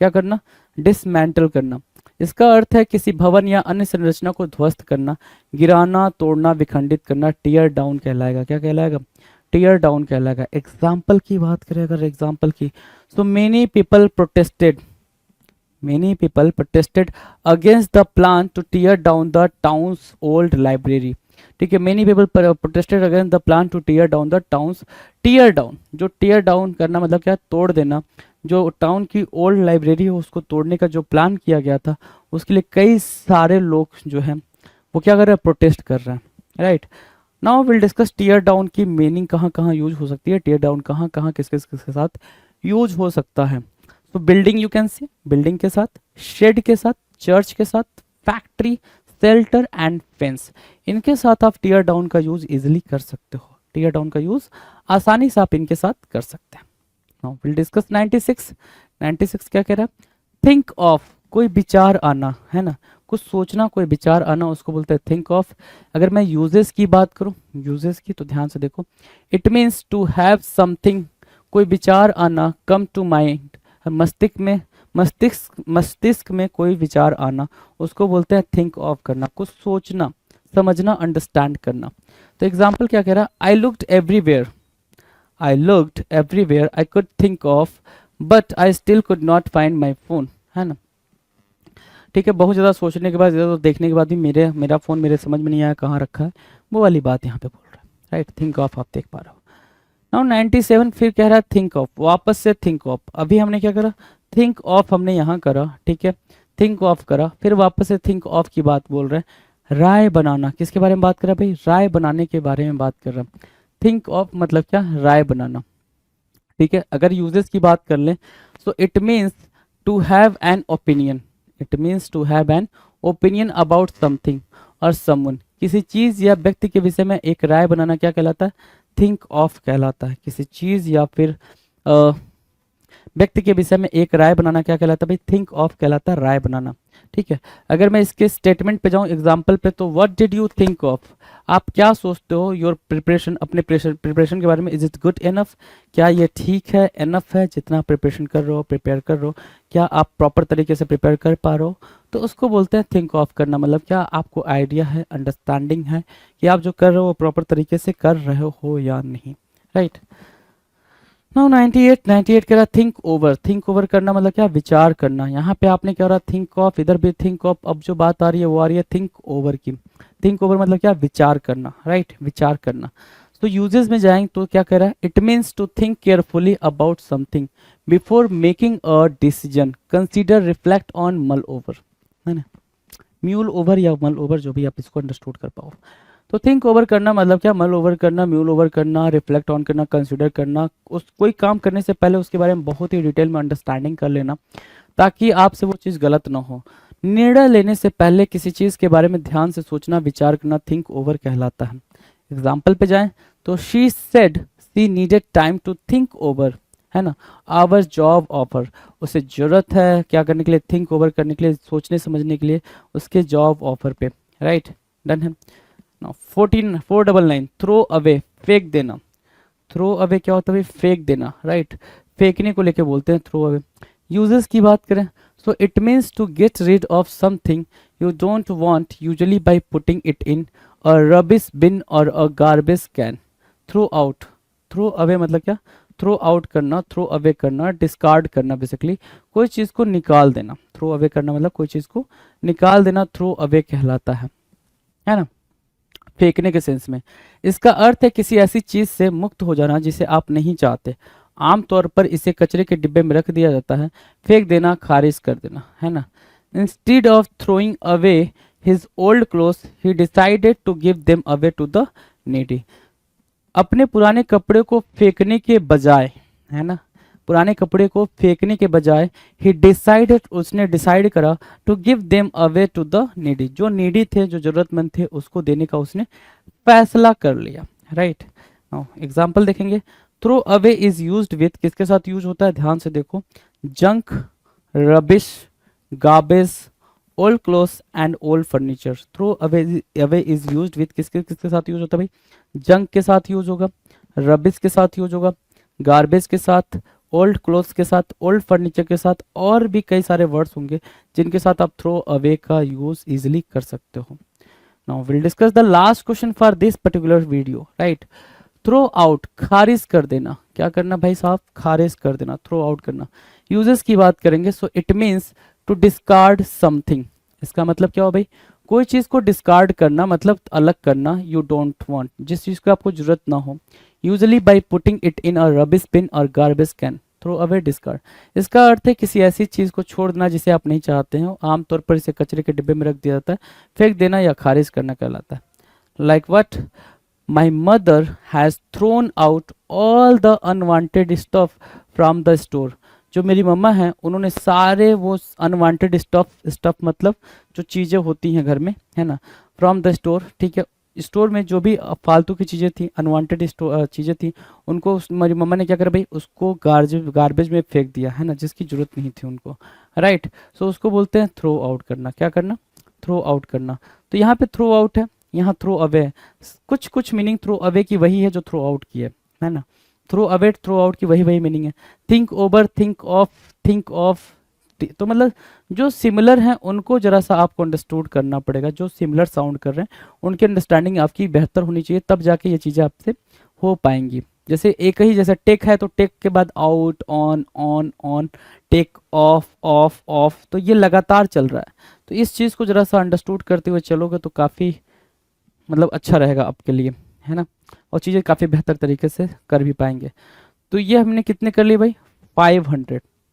क्या करना? डिसमेंटल करना। इसका अर्थ है किसी भवन या अन्य संरचना को ध्वस्त करना, गिराना, तोड़ना, विखंडित करना, टीयर डाउन कहलाएगा। क्या कहलाएगा? टीयर डाउन कहलाएगा। एग्जाम्पल की बात करें अगर एग्जाम्पल की, so many people protested against the plan to tear down the town's old library, ठीक है। Many people protested against the plan to tear down the town's, tear down, जो tear down करना मतलब क्या? तोड़ देना। जो टाउन की ओल्ड लाइब्रेरी है उसको तोड़ने का जो प्लान किया गया था उसके लिए कई सारे लोग जो हैं वो क्या कर रहे हैं? प्रोटेस्ट कर रहे हैं, right. Now will discuss tear down की मीनिंग कहाँ कहाँ यूज हो सकती है, टीयर डाउन कहाँ कहाँ किसके साथ यूज हो सकता है। तो building, you can see building के साथ, शेड के साथ, चर्च के साथ, फैक्ट्री, शेल्टर एंड फेंस, इनके साथ आप टीयर डाउन का यूज इजिली कर सकते हो। टीयर डाउन का यूज आसानी से आप इनके साथ कर सकते हैं। नाउ विल डिस्कस 96 क्या कह रहा है? थिंक ऑफ, कोई विचार आना, है ना, कुछ सोचना, कोई विचार आना, उसको बोलते हैं थिंक ऑफ। अगर मैं यूजेस की बात करूं, यूजेस की, तो ध्यान से देखो, it means to have something, कोई विचार आना, कम टू माइंड, मस्तिष्क में कोई विचार आना, उसको बोलते हैं थिंक ऑफ करना, कुछ सोचना, समझना, अंडरस्टैंड करना। तो एग्जाम्पल क्या कह रहा है? I looked everywhere I could think of but I still could not find my phone, है ना, ठीक है। बहुत ज़्यादा सोचने के बाद, ज़्यादा देखने के बाद भी मेरा फ़ोन मेरे समझ में नहीं आया कहाँ रखा है, वो वाली बात यहाँ पे बोल रहा है, राइट। थिंक ऑफ आप देख पा रहे हो। नाउ 97 फिर कह रहा है थिंक ऑफ, वापस से थिंक ऑफ। अभी हमने क्या करा? थिंक ऑफ हमने यहाँ करा, ठीक है, थिंक ऑफ करा, फिर वापस से थिंक ऑफ की बात बोल रहे हैं। राय बनाना, किसके बारे में बात कर रहा है भाई? राय बनाने के बारे में बात कर रहा है। थिंक ऑफ मतलब क्या? राय बनाना, ठीक है। अगर यूजेस की बात कर लें so it means to have an opinion, it means to have an opinion about something और समवन, किसी चीज या व्यक्ति के विषय में एक राय बनाना क्या कहलाता है? थिंक ऑफ कहलाता है। किसी चीज या फिर व्यक्ति के विषय में एक राय बनाना क्या कहलाता है भाई? थिंक ऑफ कहलाता है, राय बनाना, ठीक है। अगर मैं इसके स्टेटमेंट पे जाऊं, एग्जाम्पल पे, तो what did you think of, आप क्या सोचते हो? योर प्रिपरेशन, अपने प्रिपरेशन के बारे में। इज इट गुड इनफ, क्या ये ठीक है, इनफ है, जितना प्रिपरेशन कर रहे हो, प्रिपेयर कर रहे हो, क्या आप प्रॉपर तरीके से प्रिपेयर कर पा रहे हो? तो उसको बोलते हैं थिंक ऑफ करना। मतलब क्या आपको आइडिया है, अंडरस्टैंडिंग है कि आप जो कर रहे हो वो प्रॉपर तरीके से कर रहे हो या नहीं, राइट। नाउ 98 कह रहा थिंक ओवर, थिंक ओवर करना मतलब क्या? विचार करना। यहाँ पे आपने क्या हो रहा? थिंक ऑफ, इधर भी थिंक ऑफ। अब जो बात आ रही है वो आ रही है थिंक ओवर की। थिंक ओवर मतलब क्या? विचार करना, राइट, विचार करना। तो यूजेस में जाएंगे तो क्या कह रहा है? It means to think carefully about something before making a decision, consider, reflect on, mull over, है ना, म्यूल ओवर या मल ओवर, जो भी आप इसको अंडरस्टूड कर पाओ। तो थिंक ओवर करना मतलब क्या, मल ओवर करना, म्यूल ओवर करना, रिफ्लेक्ट ऑन करना, कंसिडर करना, उस कोई काम करने से पहले उसके बारे में बहुत ही डिटेल में अंडरस्टैंडिंग कर लेना ताकि आपसे वो चीज़ गलत ना हो। निर्णय लेने से पहले किसी चीज़ के बारे में ध्यान से सोचना, विचार करना थिंक ओवर कहलाता है। एग्जाम्पल पे जाएं तो she said she needed time to think over, है ना, आवर जॉब ऑफर, उसे जरूरत है क्या करने के लिए, थिंक ओवर करने के लिए, सोचने समझने के लिए उसके जॉब ऑफर पे, राइट। डन है। नाउ 499 थ्रो अवे, फेंक देना। थ्रो अवे क्या होता है भाई, फेंक देना, राइट, फेंकने को लेके बोलते हैं थ्रो अवे। यूजेस की बात करें so it means to get rid of something you don't want, usually by putting it in a rubbish bin और a garbage can. Throw out, throw away मतलब क्या, थ्रो आउट करना, throw away करना, discard करना, basically कोई चीज़ को निकाल देना। थ्रो अवे करना मतलब कोई चीज़ को निकाल देना, थ्रो अवे कहलाता है ना, फेंकने के सेंस में। इसका अर्थ है किसी ऐसी चीज से मुक्त हो जाना जिसे आप नहीं चाहते। आमतौर पर इसे कचरे के डिब्बे में रख दिया जाता है, फेंक देना, खारिज कर देना, है ना। Instead of throwing away his old clothes he decided to give them away to the needy. अपने पुराने कपड़े को फेंकने के बजाय, है ना, पुराने कपड़े को फेंकने के बजाय ही डिसाइडेड, उसने डिसाइड करा to give them away to the needy, जो नीडी थे, जो जरूरतमंद थे, उसको देने का उसने फैसला कर लिया, राइट। नाउ एग्जांपल देखेंगे। Throw away is used with, किसके साथ यूज होता है, ध्यान से देखो, junk, rubbish, garbage, old clothes and old furniture. Throw away is used with, किसके किसके साथ यूज होता है भाई, जंक के साथ यूज होगा, रबिश के साथ यूज होगा, गार्बेज के साथ, ओल्ड क्लोथ्स के साथ, ओल्ड फर्नीचर के साथ, और भी कई सारे वर्ड्स होंगे जिनके साथ आप थ्रो अवे का यूज इजिली कर सकते हो। Now will discuss the last question for this particular video, right. Throw out, खारिज कर देना, क्या करना भाई साहब, खारिज कर देना, थ्रो आउट करना। यूजेस की बात करेंगे so it means to discard something, इसका मतलब क्या हो भाई, कोई चीज को डिस्कार्ड करना मतलब अलग करना, यू डोंट वांट, जिस चीज को आपको जरूरत ना हो, usually by putting it in a rubbish bin और garbage can. Throw away, discard, इसका अर्थ है किसी ऐसी चीज को छोड़ देना जिसे आप नहीं चाहते हो, आमतौर पर इसे कचरे के डिब्बे में रख दिया जाता है, फेंक देना या खारिज करना कहलाता है। Like what, my mother has thrown out all the unwanted stuff from the store, जो मेरी मम्मा हैं उन्होंने सारे वो अनवांटेड स्टफ मतलब जो चीज़ें होती हैं घर में, है ना, फ्रॉम द स्टोर, ठीक है, स्टोर में जो भी फालतू की चीज़ें थी, अनवांटेड चीज़ें थी, उनको मेरी मम्मा ने क्या करा भाई, उसको गार्बेज में फेंक दिया, है ना, जिसकी जरूरत नहीं थी उनको, राइट। सो उसको बोलते हैं थ्रो आउट करना, क्या करना, थ्रो आउट करना। तो यहाँ पे थ्रो आउट है, यहाँ थ्रो अवे है, कुछ कुछ मीनिंग थ्रो अवे की वही है जो थ्रो आउट की है ना, थ्रो अवे थ्रो आउट की वही वही मीनिंग है। थिंक ओवर, थिंक ऑफ, तो मतलब जो सिमिलर हैं उनको जरा सा आपको अंडरस्टूड करना पड़ेगा, जो सिमिलर साउंड कर रहे हैं उनकी अंडरस्टैंडिंग आपकी बेहतर होनी चाहिए, तब जाके ये चीज़ें आपसे हो पाएंगी। जैसे एक ही, जैसे टेक है तो टेक के बाद out, on on on, take off off off, तो ये लगातार चल रहा है। तो इस चीज़ को जरा सा अंडरस्टूड करते हुए चलोगे तो काफ़ी मतलब अच्छा रहेगा आपके लिए, है ना, और चीज़ें काफ़ी बेहतर तरीके से कर भी पाएंगे। तो ये हमने कितने कर लिए भाई,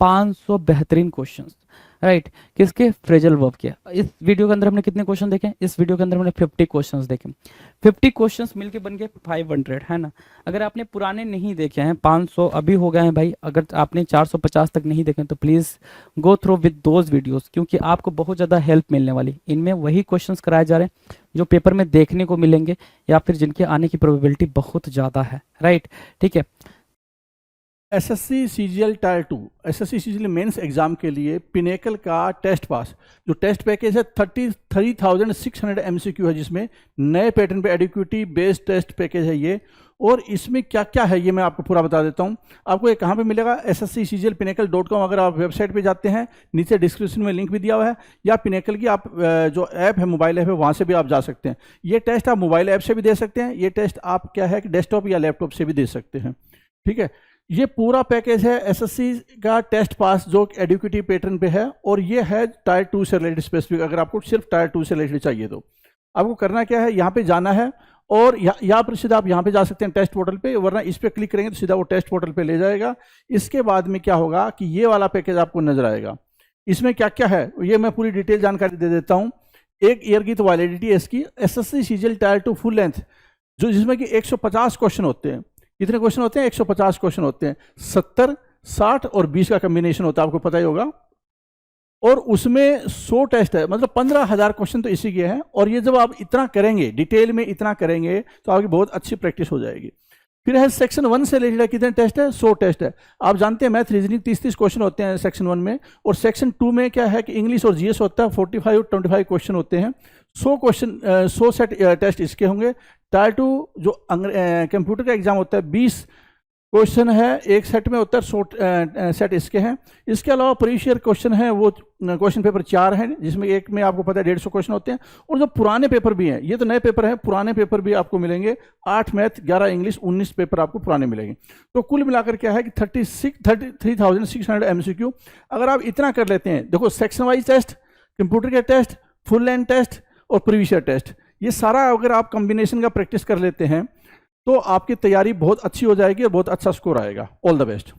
500 बेहतरीन क्वेश्चंस, राइट, किसके, फ्रेजल वर्ब के। इस वीडियो के अंदर हमने कितने क्वेश्चन देखे, इस वीडियो के अंदर हमने 50 क्वेश्चंस देखे, 50 क्वेश्चंस मिलके बन गए 500, है ना। अगर आपने पुराने नहीं देखे हैं, 500 अभी हो गए हैं भाई, अगर आपने 450 तक नहीं देखे तो please go through with those videos, क्योंकि आपको बहुत ज़्यादा हेल्प मिलने वाली। इनमें वही क्वेश्चंस कराए जा रहे हैं जो पेपर में देखने को मिलेंगे या फिर जिनके आने की प्रोबेबिलिटी बहुत ज़्यादा है, राइट, ठीक है। SSC CGL tier 2 SSC CGL mains exam के लिए पिनेकल का टेस्ट पास, जो टेस्ट पैकेज है 33,600 एमसीक्यू है, जिसमें नए पैटर्न पे एडिक्विटी बेस्ड टेस्ट पैकेज है ये। और इसमें क्या क्या है ये मैं आपको पूरा बता देता हूँ। आपको ये कहाँ पे मिलेगा, ssccglpinnacle.com, अगर आप वेबसाइट पे जाते हैं नीचे डिस्क्रिप्शन में लिंक भी दिया हुआ है, या पिनेकल की आप जो ऐप है, मोबाइल ऐप है, वहाँ से भी आप जा सकते हैं। ये टेस्ट आप मोबाइल ऐप से भी दे सकते हैं, ये टेस्ट आप क्या है कि डेस्कटॉप या लैपटॉप से भी दे सकते हैं, ठीक है। ये पूरा पैकेज है एसएससी का टेस्ट पास जो एडुकेटिव पैटर्न पे है, और ये है टायर 2 से रिलेटेड स्पेसिफिक। अगर आपको सिर्फ टायर 2 से रिलेटेड चाहिए तो आपको करना क्या है, यहाँ पे जाना है और यहाँ पर सीधा आप यहाँ पे जा सकते हैं टेस्ट पोर्टल पे, वरना इस पर क्लिक करेंगे तो सीधा वो टेस्ट पोर्टल पे ले जाएगा। इसके बाद में क्या होगा कि ये वाला पैकेज आपको नजर आएगा। इसमें क्या क्या है ये मैं पूरी डिटेल जानकारी दे देता हूँ। 1 ईयर की तो वैलिडिटी है इसकी। SSC CGL tier 2 full length, जो जिसमें कि 150 क्वेश्चन होते हैं। कितने क्वेश्चन होते हैं? 150 क्वेश्चन होते हैं। 70, 60 और 20 का कॉम्बिनेशन होता है, आपको पता ही होगा। और उसमें 100 टेस्ट है, मतलब 15,000 क्वेश्चन तो इसी के हैं। और ये जब आप इतना करेंगे, डिटेल में इतना करेंगे, तो आपकी बहुत अच्छी प्रैक्टिस हो जाएगी। फिर है सेक्शन 1 से रिलेटेड कितने टेस्ट है? 100 टेस्ट है। आप जानते हैं मैथ रीजनिंग 30-30 क्वेश्चन होते हैं सेक्शन 1 में। और सेक्शन 2 में क्या है कि इंग्लिश और जीएस होता है, 45 और 25 क्वेश्चन होते हैं। 100 क्वेश्चन, 100 सेट टेस्ट इसके होंगे। टायर 2 जो कंप्यूटर का एग्जाम होता है, 20 क्वेश्चन है एक सेट में, होता है 100 सेट इसके हैं। इसके अलावा प्रीवियस ईयर क्वेश्चन है, वो क्वेश्चन पेपर 4 हैं, जिसमें एक में आपको पता है 150 क्वेश्चन होते हैं। और जो पुराने पेपर भी हैं, ये तो नए पेपर हैं, पुराने पेपर भी आपको मिलेंगे। 8 मैथ, 11 इंग्लिश, 19 पेपर आपको पुराने मिलेंगे। तो कुल मिलाकर क्या है कि 33,600 MCQ। अगर आप इतना कर लेते हैं, देखो सेक्शन वाइज टेस्ट, कंप्यूटर के टेस्ट, फुल लेंथ टेस्ट और प्रीवियस ईयर टेस्ट, ये सारा अगर आप कॉम्बिनेशन का प्रैक्टिस कर लेते हैं, तो आपकी तैयारी बहुत अच्छी हो जाएगी और बहुत अच्छा स्कोर आएगा। All the best.